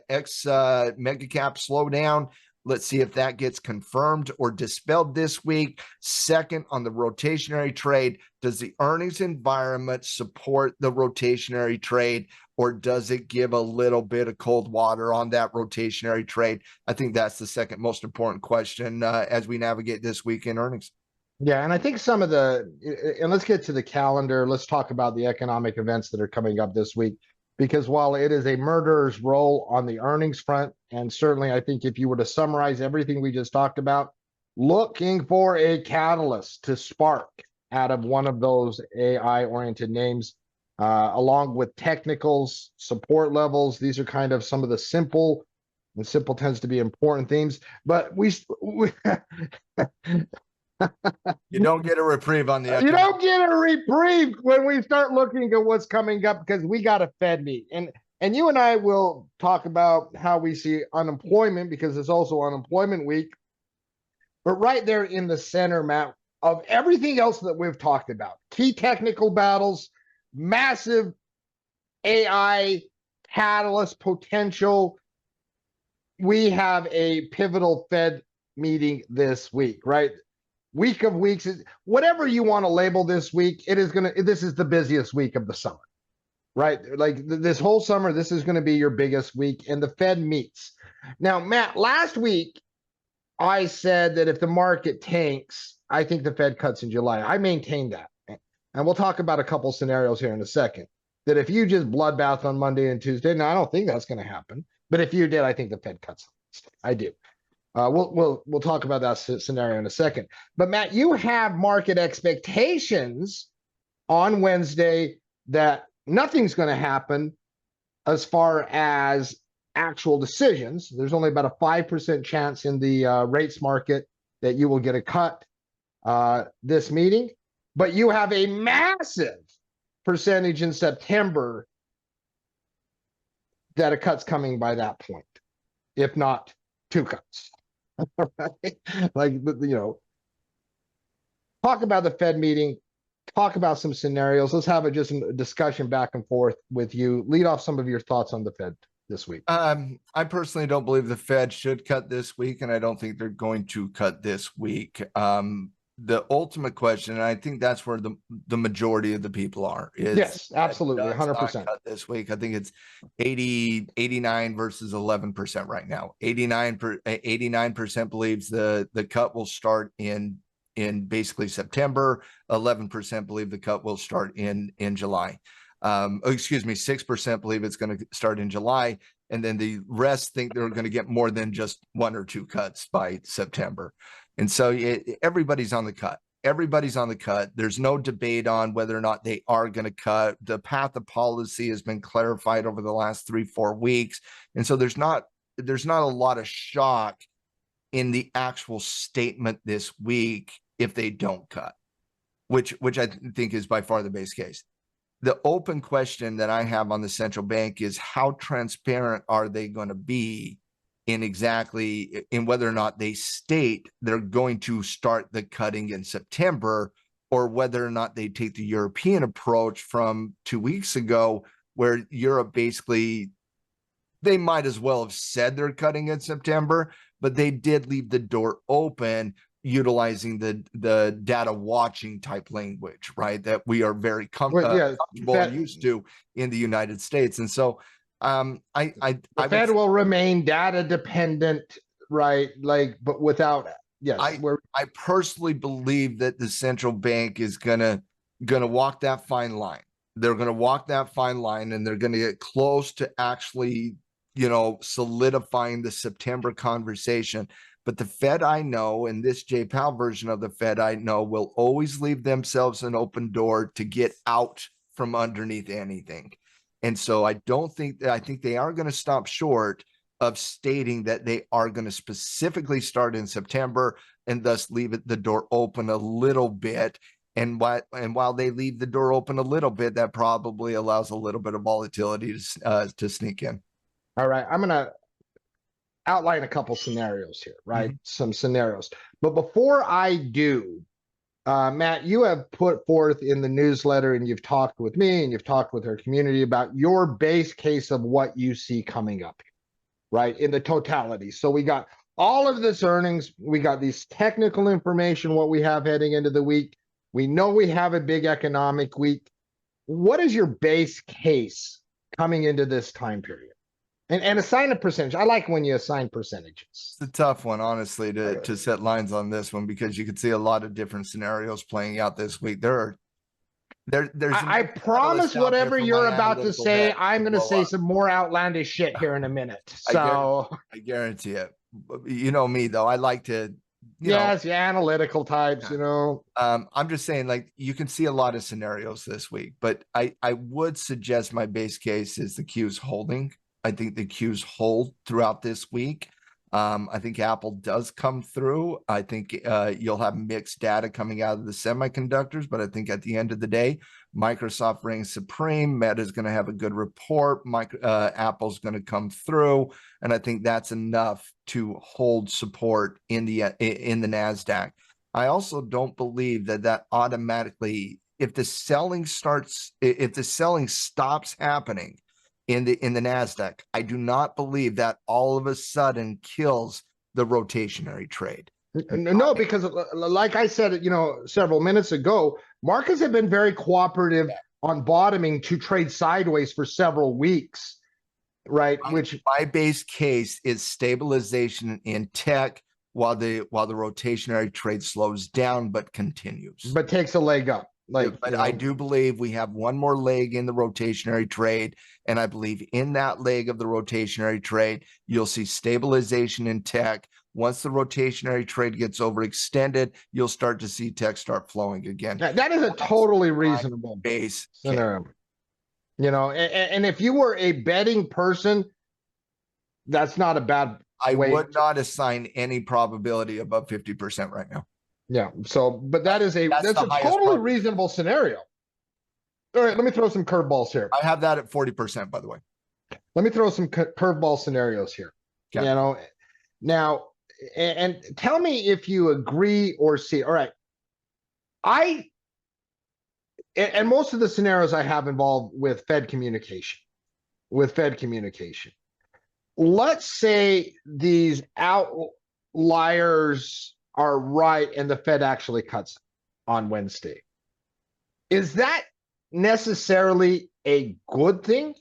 X mega cap slowdown. Let's see if that gets confirmed or dispelled this week. Second, on the rotationary trade, does the earnings environment support the rotationary trade, or does it give a little bit of cold water on that rotationary trade? I think that's the second most important question as we navigate this week in earnings. Yeah, and I think and let's get to the calendar. Let's talk about the economic events that are coming up this week. Because while it is a murderer's roll on the earnings front, and certainly I think if you were to summarize everything we just talked about, looking for a catalyst to spark out of one of those AI-oriented names, along with technicals, support levels. These are kind of some of the simple, and simple tends to be important themes. But we you don't get a reprieve on the. You don't get a reprieve when we start looking at what's coming up, because we got a Fed meet, and you and I will talk about how we see unemployment, because it's also unemployment week. But right there in the center, Matt, of everything else that we've talked about, key technical battles, massive AI catalyst potential, we have a pivotal Fed meeting this week, right? Week of weeks is whatever you want to label this week. This is the busiest week of the summer, right? Like this whole summer, this is going to be your biggest week, and the Fed meets. Now, Matt, last week I said that if the market tanks, I think the Fed cuts in July. I maintain that. And we'll talk about a couple scenarios here in a second. That if you just bloodbath on Monday and Tuesday, now I don't think that's going to happen. But if you did, I think the Fed cuts. I do. We'll talk about that scenario in a second. But Matt, you have market expectations on Wednesday that nothing's going to happen as far as actual decisions. There's only about a 5% chance in the rates market that you will get a cut this meeting, but you have a massive percentage in September that a cut's coming by that point, if not two cuts. Right? Like, talk about the Fed meeting, talk about some scenarios. Let's have just a discussion back and forth with you. Lead off some of your thoughts on the Fed this week. I personally don't believe the Fed should cut this week, and I don't think they're going to cut this week. The ultimate question, and I think that's where the majority of the people are, is yes, absolutely, 100%. Cut this week. I think it's 89 versus 11% right now. 89% believes the cut will start in basically September. 11% believe the cut will start in July. 6% believe it's going to start in July, and then the rest think they're going to get more than just one or two cuts by September. And so everybody's on the cut. Everybody's on the cut. There's no debate on whether or not they are going to cut. The path of policy has been clarified over the last 3-4 weeks, and so there's not a lot of shock in the actual statement this week if they don't cut, which I think is by far the base case. The open question that I have on the central bank is how transparent are they going to be in whether or not they state they're going to start the cutting in September, or whether or not they take the European approach from 2 weeks ago, where Europe basically, they might as well have said they're cutting in September, but they did leave the door open, utilizing the data watching type language, right? That we are very comfortable and used to in the United States. And so the Fed will remain data dependent, right? Like, but without, yes. I personally believe that the central bank is gonna walk that fine line. They're gonna walk that fine line, and they're gonna get close to actually, solidifying the September conversation. But the Fed I know, and this J. Powell version of the Fed I know, will always leave themselves an open door to get out from underneath anything. And so I think they are going to stop short of stating that they are going to specifically start in September, and thus leave the door open a little bit. And while they leave the door open a little bit, that probably allows a little bit of volatility to sneak in. All right, I'm going to outline a couple scenarios here, right? Mm-hmm. Some scenarios. But before I do, Matt, you have put forth in the newsletter, and you've talked with me and you've talked with our community about your base case of what you see coming up here, right? In the totality. So we got all of this earnings. We got these technical information, what we have heading into the week. We know we have a big economic week. What is your base case coming into this time period? And assign a percentage. I like when you assign percentages. It's a tough one, honestly, to set lines on this one, because you could see a lot of different scenarios playing out this week. There's I promise whatever you're about to say, I'm going to say some more outlandish shit here in a minute. So I guarantee it. You know me, though. I like to, analytical types, I'm just saying, like, you can see a lot of scenarios this week, but I would suggest my base case is the Q's holding. I think the Qs hold throughout this week. I think Apple does come through. I think you'll have mixed data coming out of the semiconductors, but I think at the end of the day, Microsoft reigns supreme. Meta is going to have a good report. Apple's going to come through, and I think that's enough to hold support in the NASDAQ. I also don't believe that automatically, if the selling stops happening, in the NASDAQ. I do not believe that all of a sudden kills the rotationary trade. No, because like I said, several minutes ago, markets have been very cooperative on bottoming to trade sideways for several weeks, right? Which my base case is stabilization in tech while the rotationary trade slows down but continues. But takes a leg up. But I do believe we have one more leg in the rotationary trade, and I believe in that leg of the rotationary trade, you'll see stabilization in tech. Once the rotationary trade gets overextended, you'll start to see tech start flowing again. That is a totally reasonable base scenario. And if you were a betting person, that's not a bad way. I would not assign any probability above 50% right now. Yeah. So, but that's a totally reasonable scenario. All right, let me throw some curveballs here. I have that at 40%, by the way. Let me throw some curveball scenarios here. Okay. Now, and tell me if you agree or see. All right. And most of the scenarios I have involved with Fed communication. Let's say these outliers are right and the Fed actually cuts on Wednesday. Is that necessarily a good thing?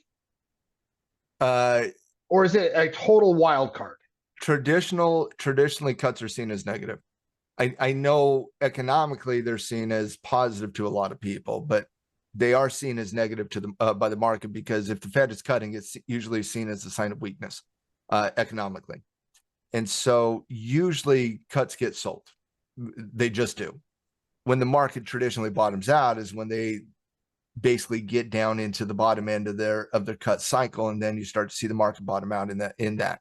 Or is it a total wild card? Traditionally cuts are seen as negative. I know economically they're seen as positive to a lot of people, but they are seen as negative to by the market, because if the Fed is cutting, it's usually seen as a sign of weakness economically. And so usually cuts get sold. They just do. When the market traditionally bottoms out is when they basically get down into the bottom end of their cut cycle, and then you start to see the market bottom out in that.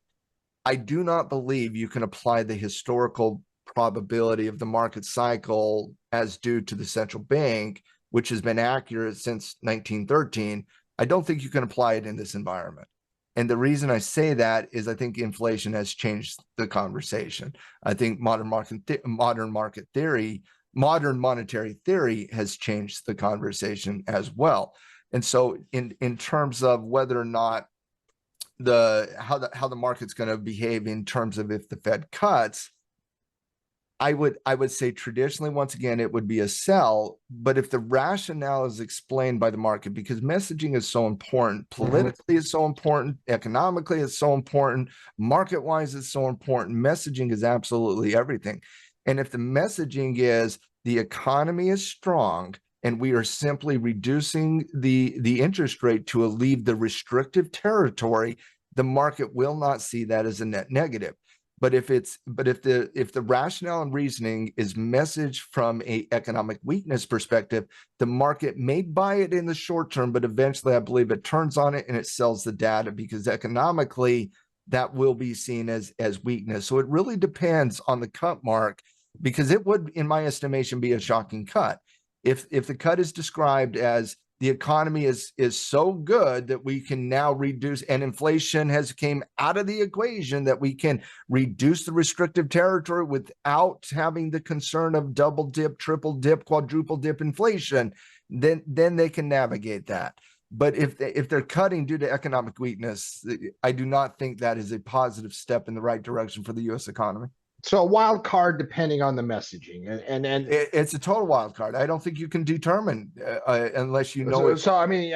I do not believe you can apply the historical probability of the market cycle as due to the central bank, which has been accurate since 1913. I don't think you can apply it in this environment. And the reason I say that is I think inflation has changed the conversation. I think modern monetary theory has changed the conversation as well. And so in terms of whether or not how the market's going to behave in terms of if the Fed cuts, I would say traditionally, once again, it would be a sell. But if the rationale is explained by the market, because messaging is so important, politically is so important, economically is so important, market-wise is so important, messaging is absolutely everything. And if the messaging is the economy is strong and we are simply reducing the interest rate to leave the restrictive territory, the market will not see that as a net negative. But if the rationale and reasoning is message from a economic weakness perspective, the market may buy it in the short term, but eventually I believe it turns on it and it sells the data, because economically that will be seen as weakness. So it really depends on the cut mark, because it would, in my estimation, be a shocking cut. If the cut is described as the economy is so good that we can now reduce, and inflation has came out of the equation, that we can reduce the restrictive territory without having the concern of double dip, triple dip, quadruple dip inflation, then they can navigate that. But if they're cutting due to economic weakness, I do not think that is a positive step in the right direction for the U.S. economy. So a wild card depending on the messaging, and it's a total wild card. I don't think you can determine unless you know. So I mean,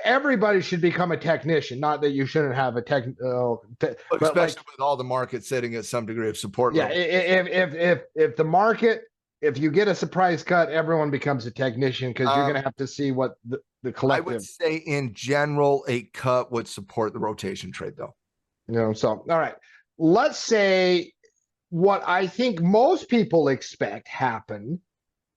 everybody should become a technician. Not that you shouldn't have a especially with all the market sitting at some degree of support. Yeah, if the market, if you get a surprise cut, everyone becomes a technician, because you're going to have to see what the collective. I would say in general, a cut would support the rotation trade, though. So all right, let's say. What I think most people expect happen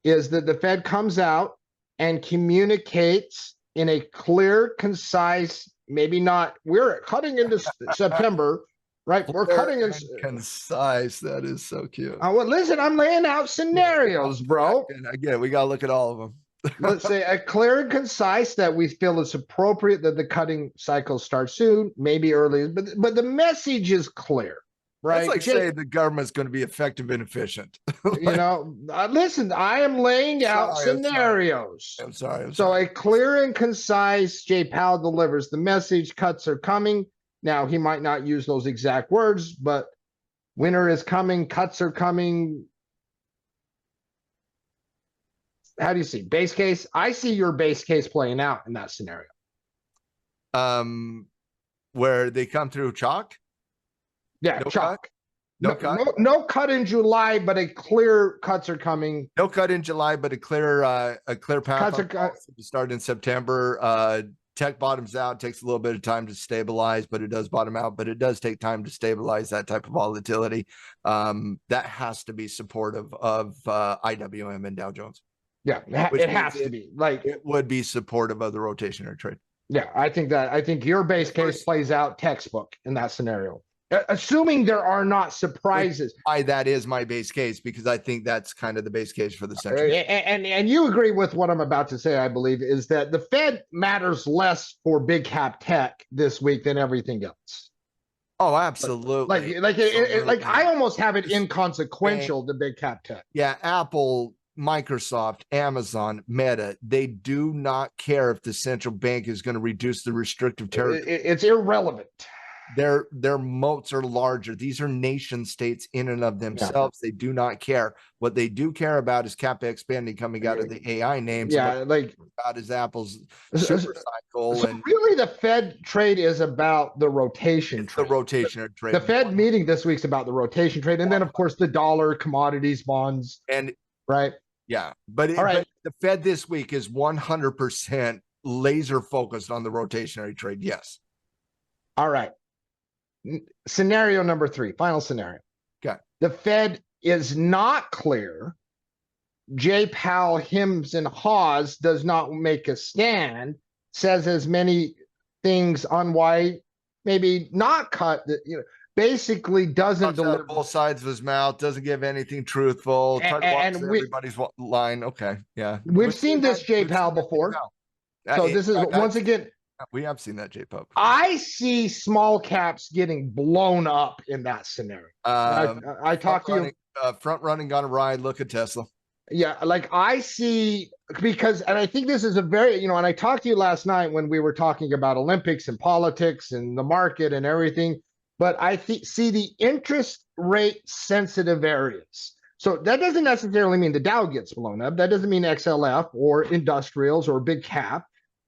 is that the Fed comes out and communicates in a clear, concise, maybe not, we're cutting into September, right? We're cutting in concise. That is so cute. Well, listen, I'm laying out scenarios, bro. Again, we got to look at all of them. Let's say a clear and concise that we feel it's appropriate that the cutting cycle starts soon, maybe early, but the message is clear. right? That's like saying the government's going to be effective and efficient. You know, listen, I am laying out scenarios. I'm sorry. So a clear and concise Jay Powell delivers the message. Cuts are coming. Now, he might not use those exact words, but winter is coming. Cuts are coming. How do you see base case? I see your base case playing out in that scenario. Where they come through chalk? Yeah, no chalk. Cut? No cut? No cut in July, but a clear cuts are coming. No cut in July, but a clear path to start in September. Tech bottoms out, takes a little bit of time to stabilize, but it does bottom out, but it does take time to stabilize that type of volatility. That has to be supportive of IWM and Dow Jones. Yeah, it has to be. Like, it would be supportive of the rotationary trade. Yeah, I think your base case plays out textbook in that scenario. Assuming there are not surprises. That is my base case, because I think that's kind of the base case for the central. And you agree with what I'm about to say, I believe, is that the Fed matters less for big cap tech this week than everything else. Oh, absolutely. Like I almost have it inconsequential to big cap tech. Yeah, Apple, Microsoft, Amazon, Meta, they do not care if the central bank is going to reduce the restrictive territory. It's irrelevant. Their moats are larger. These are nation states in and of themselves. Yeah. They do not care. What they do care about is CapEx spending coming out of the AI names. Yeah, like about is Apple's super cycle. So really, the Fed trade is about the rotation trade. The rotationary trade. The Fed meeting this week's about the rotation trade, and then of course the dollar, commodities, bonds, and right. Yeah, but the Fed this week is 100% laser focused on the rotationary trade. Yes. All right. Scenario number 3, final scenario. Okay. The Fed is not clear. Jay Powell hems and haws, does not make a stand, says as many things on why maybe not cut, basically doesn't deliver both sides of his mouth, doesn't give anything truthful, and everybody's line. Okay. Yeah. We've seen this Jay Powell before. So this is once again, we have seen that Jay Powell. I see small caps getting blown up in that scenario. I talked to you. Front running on a ride. Look at Tesla. Yeah, like I see, because, and I think this is a very, and I talked to you last night when we were talking about Olympics and politics and the market and everything, but I see the interest rate sensitive areas. So that doesn't necessarily mean the Dow gets blown up. That doesn't mean XLF or industrials or big cap.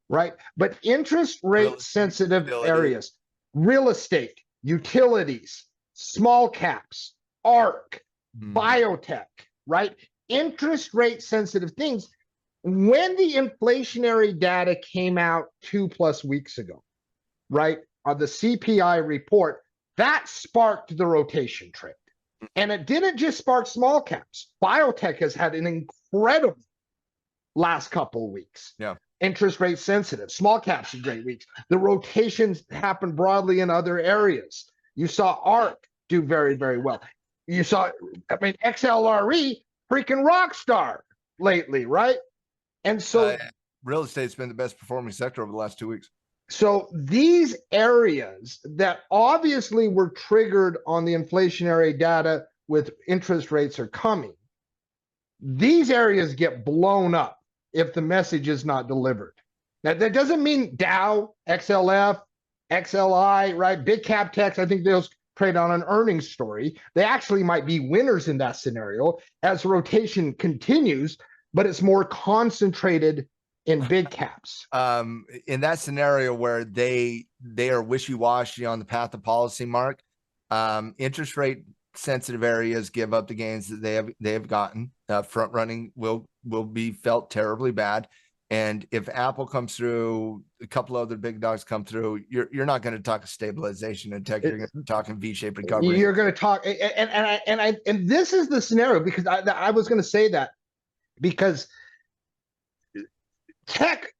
Right. But interest rate sensitive areas, real estate, utilities, small caps, ARC, biotech, right? Interest rate sensitive things. When the inflationary data came out 2+ weeks ago, right, on the CPI report, that sparked the rotation trade. And it didn't just spark small caps. Biotech has had an incredible last couple of weeks. Yeah. Interest rate sensitive, small caps are great weeks. The rotations happen broadly in other areas. You saw ARC do very, very well. You saw, XLRE, freaking rock star lately, right? And so real estate's been the best performing sector over the last 2 weeks. So these areas that obviously were triggered on the inflationary data with interest rates are coming, these areas get blown up if the message is not delivered. Now, that doesn't mean Dow, XLF, XLI, right? Big cap techs, I think those trade on an earnings story. They actually might be winners in that scenario as rotation continues, but it's more concentrated in big caps. In that scenario where they are wishy-washy on the path of policy, Mark, interest rate sensitive areas give up the gains that they have gotten. Front running will be felt terribly bad, and if Apple comes through, a couple other big dogs come through, you're not going to talk a stabilization in tech. You're going to talk in V-shaped recovery. You're going to talk, and this is the scenario, because I was going to say that, because tech,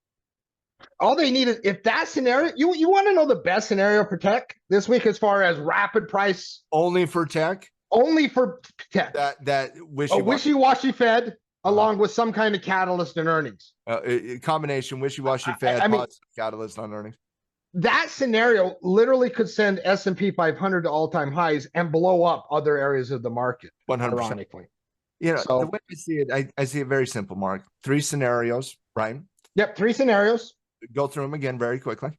all they need is, if that scenario, you want to know the best scenario for tech this week as far as rapid price? Only for tech? Only for tech. That wishy-washy Fed along with some kind of catalyst in earnings. A combination wishy-washy Fed, positive catalyst on earnings. that scenario literally could send S&P 500 to all-time highs and blow up other areas of the market, 100%. ironically. You know, So, the way I see it, I see it very simple, Mark. 3 scenarios, right? yep, 3 scenarios. Go through them again very quickly.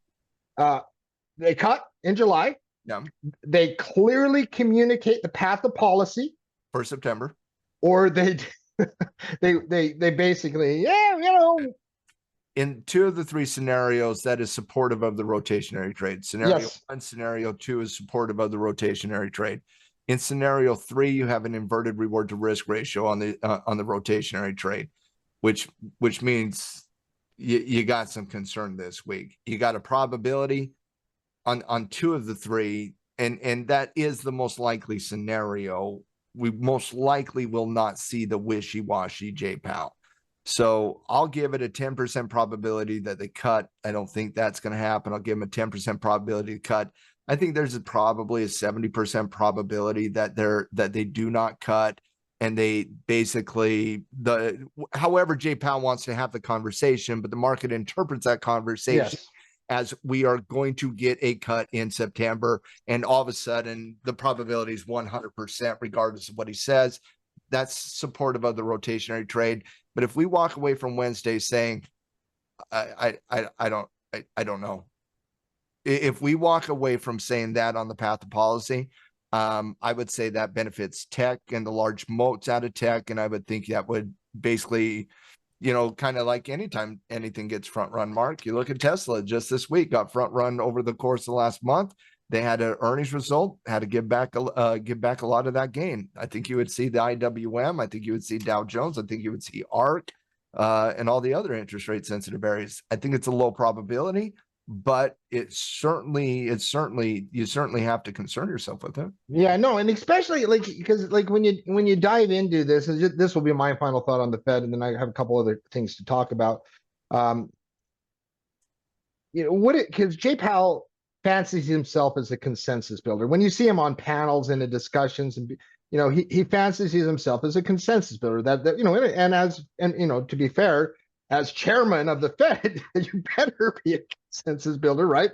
They cut in July. Yeah. They clearly communicate the path of policy, For September. or they they basically, yeah, you know. In 2 of the 3 scenarios, that is supportive of the rotationary trade. Scenario Yes. 1, scenario 2 is supportive of the rotationary trade. In scenario 3, you have an inverted reward to risk ratio on the rotationary trade, which means you got some concern this week. You got a probability on 2 of the 3, and that is the most likely scenario. We most likely will not see the wishy-washy J Powell. So I'll give it a 10% probability that they cut. I don't think that's going to happen. I'll give them a 10% probability to cut. I think there's probably a 70% probability that they do not cut. And they basically, however J Powell wants to have the conversation, but the market interprets that conversation as we are going to get a cut in September. And all of a sudden the probability is 100% regardless of what he says. That's supportive of the rotationary trade. But if we walk away from Wednesday saying, I don't know. If we walk away from saying that on the path of policy, I would say that benefits tech and the large moats out of tech. And I would think that would basically, you know, kind of like anytime anything gets front run, Mark, you look at Tesla just this week, got front run over the course of the last month. They had an earnings result, had to give back a lot of that gain. I think you would see the IWM. I think you would see Dow Jones. I think you would see ARK and all the other interest rate sensitive areas. I think it's a low probability, but you certainly have to concern yourself with it. Yeah, no, and especially because when you dive into this, and this will be my final thought on the Fed, and then I have a couple other things to talk about. Because Jay Powell fancies himself as a consensus builder. When you see him on panels and in discussions, and he fancies himself as a consensus builder. And to be fair, as chairman of the Fed, you better be a consensus builder, right?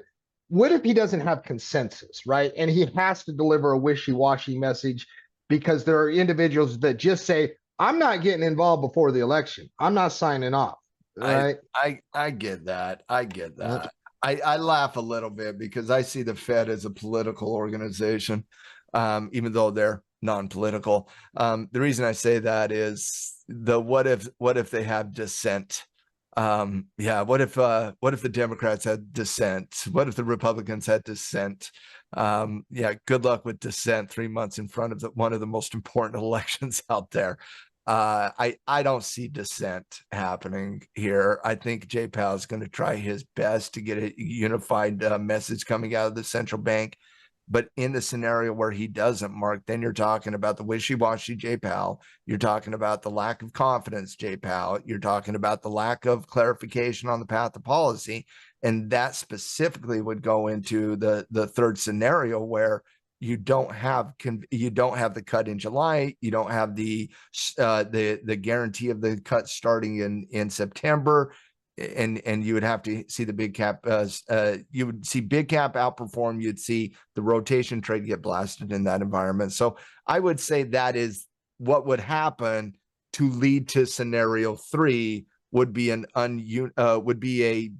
What if he doesn't have consensus, right? And he has to deliver a wishy-washy message because there are individuals that just say, I'm not getting involved before the election. I'm not signing off. Right. I get that. I get that. I laugh a little bit because I see the Fed as a political organization, even though they're non-political. The reason I say that is what if they have dissent? What if the Democrats had dissent? What if the Republicans had dissent? Good luck with dissent 3 months in front of one of the most important elections out there. I don't see dissent happening here. I think Jay Powell is going to try his best to get a unified message coming out of the central bank. But in the scenario where he doesn't, Mark, then you're talking about the wishy-washy Jay Powell. You're talking about the lack of confidence, Jay Powell. You're talking about the lack of clarification on the path of policy. And that specifically would go into the third scenario where you don't have the cut in July. You don't have the guarantee of the cut starting in September. And you would have to see the big cap. You would see big cap outperform. You'd see the rotation trade get blasted in that environment. So I would say that is what would happen to lead to scenario 3 would be a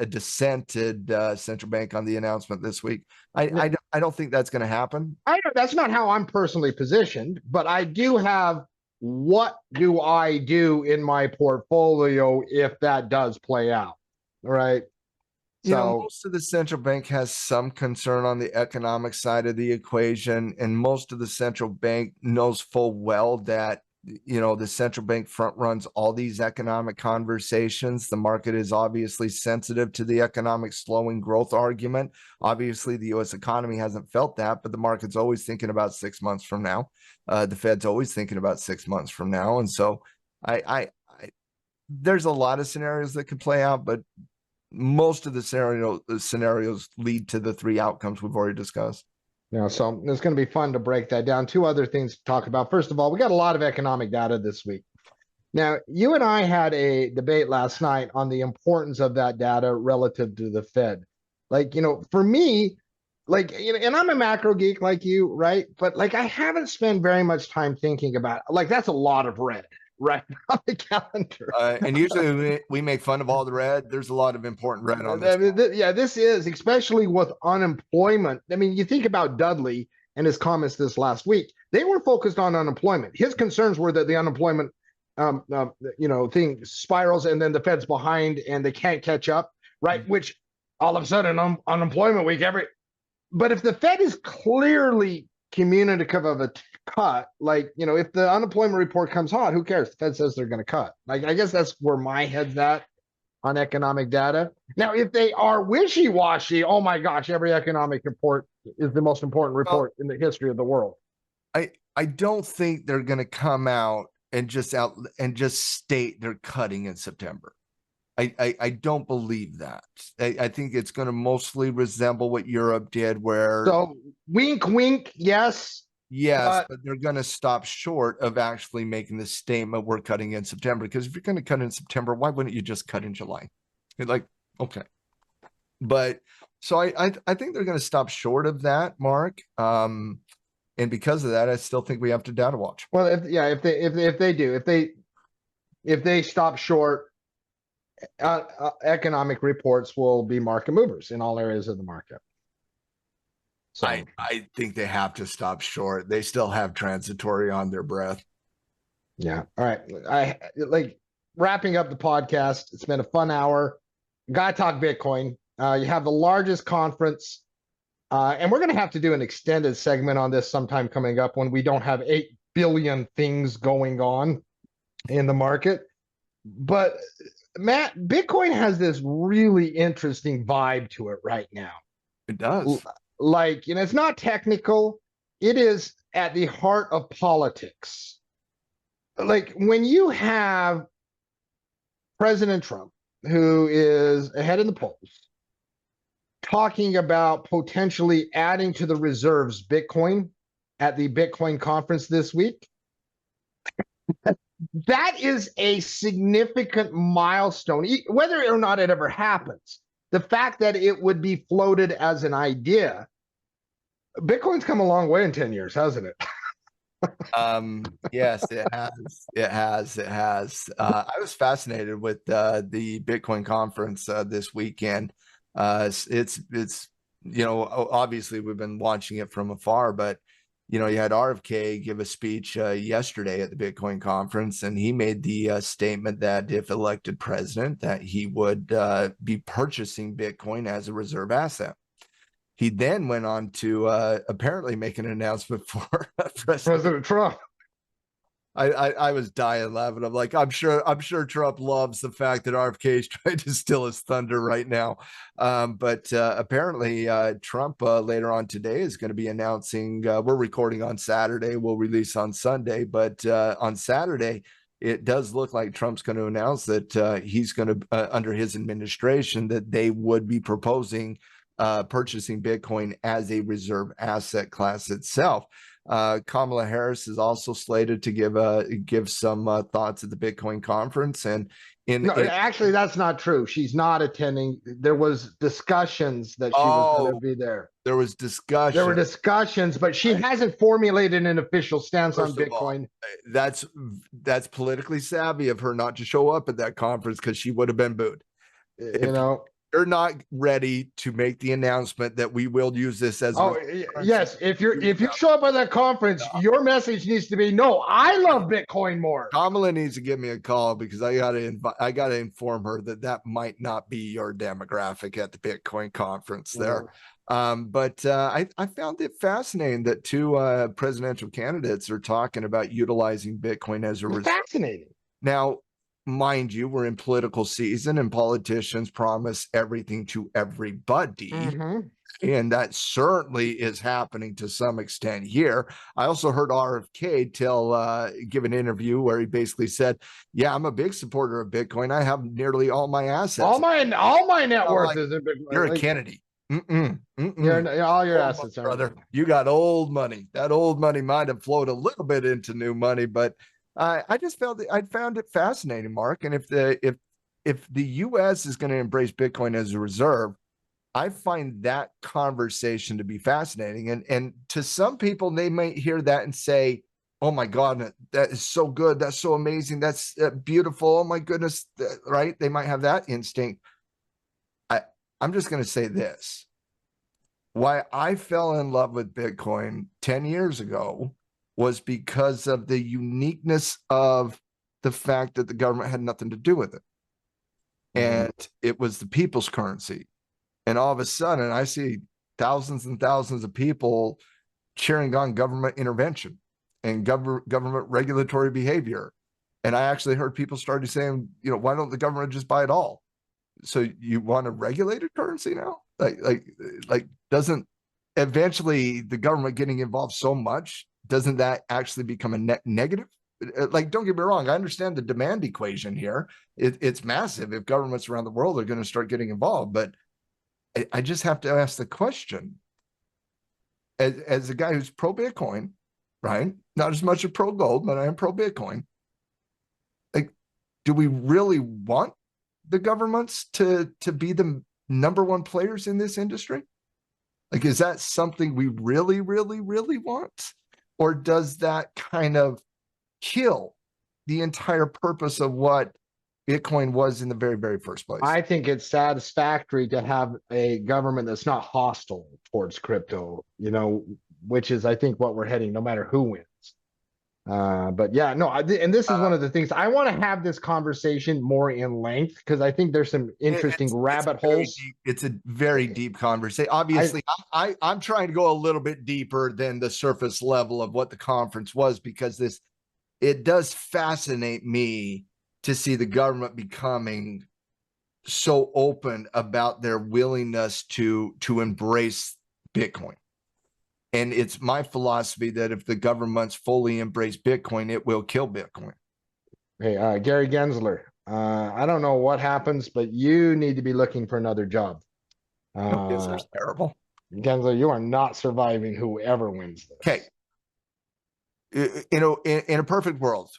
dissented central bank on the announcement this week. I don't think that's going to happen. That's not how I'm personally positioned, but I do have. What do I do in my portfolio if that does play out? Right. Most of the central bank has some concern on the economic side of the equation, and most of the central bank knows full well that the central bank front runs all these economic conversations. The market is obviously sensitive to the economic slowing growth argument. Obviously, the U.S. economy hasn't felt that, but the market's always thinking about 6 months from now. The Fed's always thinking about 6 months from now. And so there's a lot of scenarios that could play out, but most of the scenarios lead to the 3 outcomes we've already discussed. So it's going to be fun to break that down. 2 other things to talk about. First of all, we got a lot of economic data this week. Now, you and I had a debate last night on the importance of that data relative to the Fed. Like, for me, like, and I'm a macro geek like you, right? But like, I haven't spent very much time thinking about, like, that's a lot of red, right, on the calendar. And usually we make fun of all the red. There's a lot of important red on this. Yeah, this is, especially with unemployment. I mean, you think about Dudley and his comments this last week. They were focused on unemployment. His concerns were that the unemployment thing spirals and then the Fed's behind and they can't catch up, right? Mm-hmm. Which all of a sudden unemployment week but if the Fed is clearly communicative of a cut, like, if the unemployment report comes hot, who cares? The Fed says they're going to cut. Like, I guess that's where my head's at on economic data. Now, if they are wishy-washy, oh my gosh, every economic report is the most important report in the history of the world. I don't think they're going to come out and just state they're cutting in September. I don't believe that. I think it's going to mostly resemble what Europe did, where wink, wink, yes. Yes, but they're going to stop short of actually making the statement we're cutting in September. Because if you're going to cut in September, why wouldn't you just cut in July? Like, okay. But so I think they're going to stop short of that, Mark. And because of that, I still think we have to data watch. Well, if they stop short, economic reports will be market movers in all areas of the market. So I think they have to stop short. They still have transitory on their breath. Yeah. All right. I like wrapping up the podcast. It's been a fun hour. Gotta talk Bitcoin. You have the largest conference, and we're going to have to do an extended segment on this sometime coming up when we don't have 8 billion things going on in the market. But Matt, Bitcoin has this really interesting vibe to it right now. It does. Like, it's not technical. It is at the heart of politics. Like, when you have President Trump, who is ahead in the polls, talking about potentially adding to the reserves Bitcoin at the Bitcoin conference this week, that is a significant milestone, whether or not it ever happens. The fact that it would be floated as an idea, Bitcoin's come a long way in 10 years, hasn't it? Yes, it has. I was fascinated with the Bitcoin conference this weekend. It's obviously we've been watching it from afar, but you had RFK give a speech yesterday at the Bitcoin conference, and he made the statement that if elected president, that he would be purchasing Bitcoin as a reserve asset. He then went on to apparently make an announcement for President Trump. I was dying laughing. I'm like, I'm sure Trump loves the fact that RFK is trying to steal his thunder right now. But apparently Trump later on today is going to be announcing, we're recording on Saturday, we'll release on Sunday, but on Saturday, it does look like Trump's going to announce that he's going to, under his administration, that they would be proposing purchasing Bitcoin as a reserve asset class itself. Kamala Harris is also slated to give some thoughts at the Bitcoin conference, and actually that's not true. She's not attending. There was discussions that she was going to be there. There were discussions, but she hasn't formulated an official stance on Bitcoin. That's politically savvy of her not to show up at that conference, because she would have been booed. You're not ready to make the announcement that we will use this as yes, if you show up at that conference, your message needs to be, no, I love Bitcoin more. Kamala needs to give me a call, because I gotta inform her that might not be your demographic at the Bitcoin conference there. But I found it fascinating that 2 presidential candidates are talking about utilizing Bitcoin as a reserve. Fascinating. Now, mind you, we're in political season and politicians promise everything to everybody. Mm-hmm. And that certainly is happening to some extent here. I also heard RFK give an interview where he basically said, yeah, I'm a big supporter of Bitcoin. I have nearly all my assets. All my net worth is in Bitcoin. You're a Kennedy. All your assets, brother. You got old money. That old money might have flowed a little bit into new money, but I just I found it fascinating, Mark. And if the U.S. is going to embrace Bitcoin as a reserve, I find that conversation to be fascinating. And to some people, they might hear that and say, "Oh my God, that is so good. That's so amazing. That's beautiful. Oh my goodness!" Right? They might have that instinct. I'm just going to say this. Why I fell in love with Bitcoin 10 years ago was because of the uniqueness of the fact that the government had nothing to do with it. And it was the people's currency. And all of a sudden, I see thousands and thousands of people cheering on government intervention and government regulatory behavior. And I actually heard people started saying, why don't the government just buy it all? So you want a regulated currency now? Like doesn't eventually the government getting involved so much, doesn't that actually become a negative? Like, don't get me wrong, I understand the demand equation here. It's massive if governments around the world are going to start getting involved. But I just have to ask the question, as a guy who's pro Bitcoin, right? Not as much a pro gold, but I am pro Bitcoin. Like, do we really want the governments to be the number one players in this industry? Like, is that something we really, really, really want? Or does that kind of kill the entire purpose of what Bitcoin was in the very, very first place? I think it's satisfactory to have a government that's not hostile towards crypto, which is, I think, what we're heading, no matter who wins. But yeah, no, and this is one of the things I want to have this conversation more in length, because I think there's some interesting rabbit holes. It's a very deep conversation. Obviously, I'm trying to go a little bit deeper than the surface level of what the conference was, because it does fascinate me to see the government becoming so open about their willingness to embrace Bitcoin. And it's my philosophy that if the governments fully embrace Bitcoin, it will kill Bitcoin. Hey, Gary Gensler, I don't know what happens, but you need to be looking for another job. Gensler's terrible. Gensler, you are not surviving whoever wins this. Okay. In a perfect world,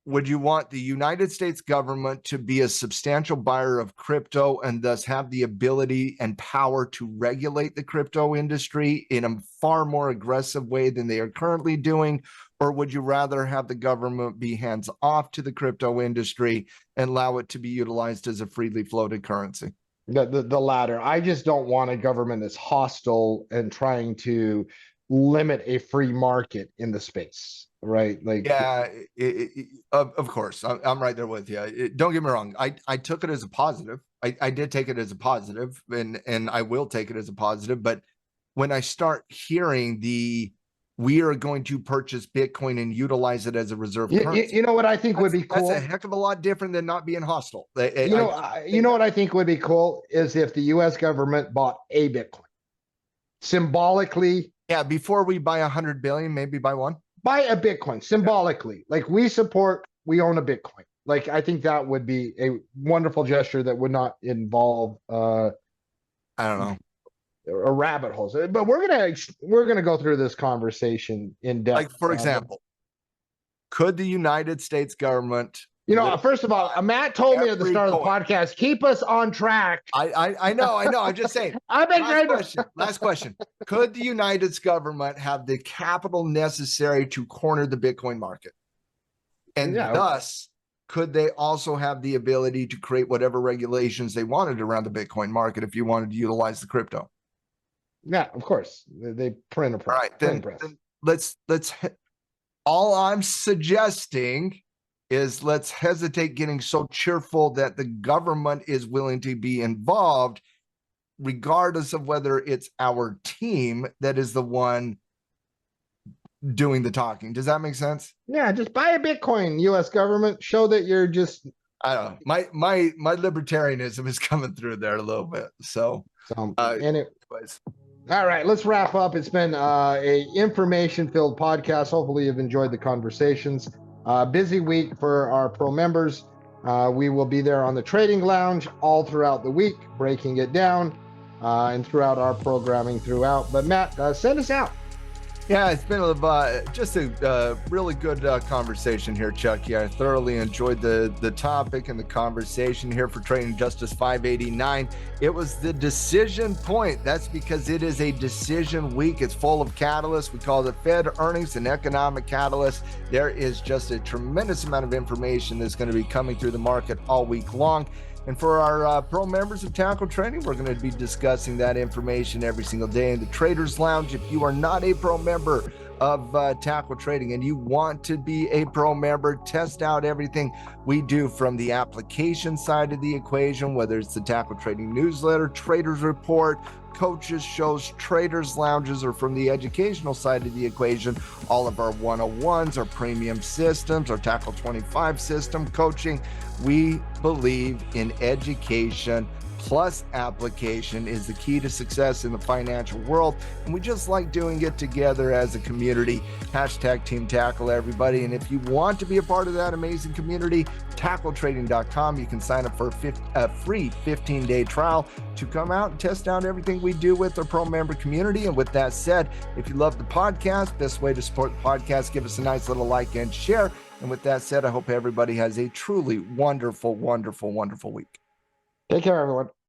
would you want the United States government to be a substantial buyer of crypto and thus have the ability and power to regulate the crypto industry in a far more aggressive way than they are currently doing? Or would you rather have the government be hands off to the crypto industry and allow it to be utilized as a freely floated currency? The latter. I just don't want a government that's hostile and trying to limit a free market in the space. Right. Like, yeah, of course, I'm right there with you. Don't get me wrong. I took it as a positive. I did take it as a positive, and I will take it as a positive. But when I start hearing we are going to purchase Bitcoin and utilize it as a reserve currency, you know what I think would be cool? That's a heck of a lot different than not being hostile. You know what I think would be cool is if the U.S. government bought a Bitcoin symbolically. Yeah, before we buy 100 billion, maybe buy one. Buy a Bitcoin symbolically, like we own a Bitcoin. Like, I think that would be a wonderful gesture that would not involve I don't know, a rabbit holes. But we're gonna go through this conversation in depth. Like, for example, could the United States government? First of all, Matt told me at the start of the podcast, keep us on track. I know. I'm just saying. I've been Last question. Could the United States government have the capital necessary to corner the Bitcoin market? And thus, could they also have the ability to create whatever regulations they wanted around the Bitcoin market if you wanted to utilize the crypto? Yeah, of course. They print a press. All right, then let's all I'm suggesting is let's hesitate getting so cheerful that the government is willing to be involved, regardless of whether it's our team that is the one doing the talking. Does that make sense? Yeah, just buy a Bitcoin, U.S. government. Show that you're just... I don't know. My libertarianism is coming through there a little bit. Anyways. All right, let's wrap up. It's been a information-filled podcast. Hopefully you've enjoyed the conversations. Busy week for our pro members. We will be there on the trading lounge all throughout the week, breaking it down, and throughout our programming throughout. But Matt, send us out. Yeah, it's been just a really good conversation here, Chuck. Yeah, I thoroughly enjoyed the topic and the conversation here for Trading Justice 589. It was the decision point. That's because it is a decision week. It's full of catalysts. We call it Fed earnings and economic catalysts. There is just a tremendous amount of information that's going to be coming through the market all week long. And for our pro members of Tackle Trading, we're going to be discussing that information every single day in the Traders Lounge. If you are not a pro member of Tackle Trading and you want to be a pro member, test out everything we do from the application side of the equation, whether it's the Tackle Trading newsletter, Traders Report, coaches shows, traders lounges, or from the educational side of the equation, all of our 101s, our premium systems, our Tackle 25 system coaching. We believe in education plus application is the key to success in the financial world. And we just like doing it together as a community. Hashtag Team Tackle, everybody. And if you want to be a part of that amazing community, tackletrading.com. You can sign up for a free 15-day trial to come out and test out everything we do with our pro member community. And with that said, if you love the podcast, best way to support the podcast, give us a nice little like and share. And with that said, I hope everybody has a truly wonderful, wonderful, wonderful week. Take care, everyone.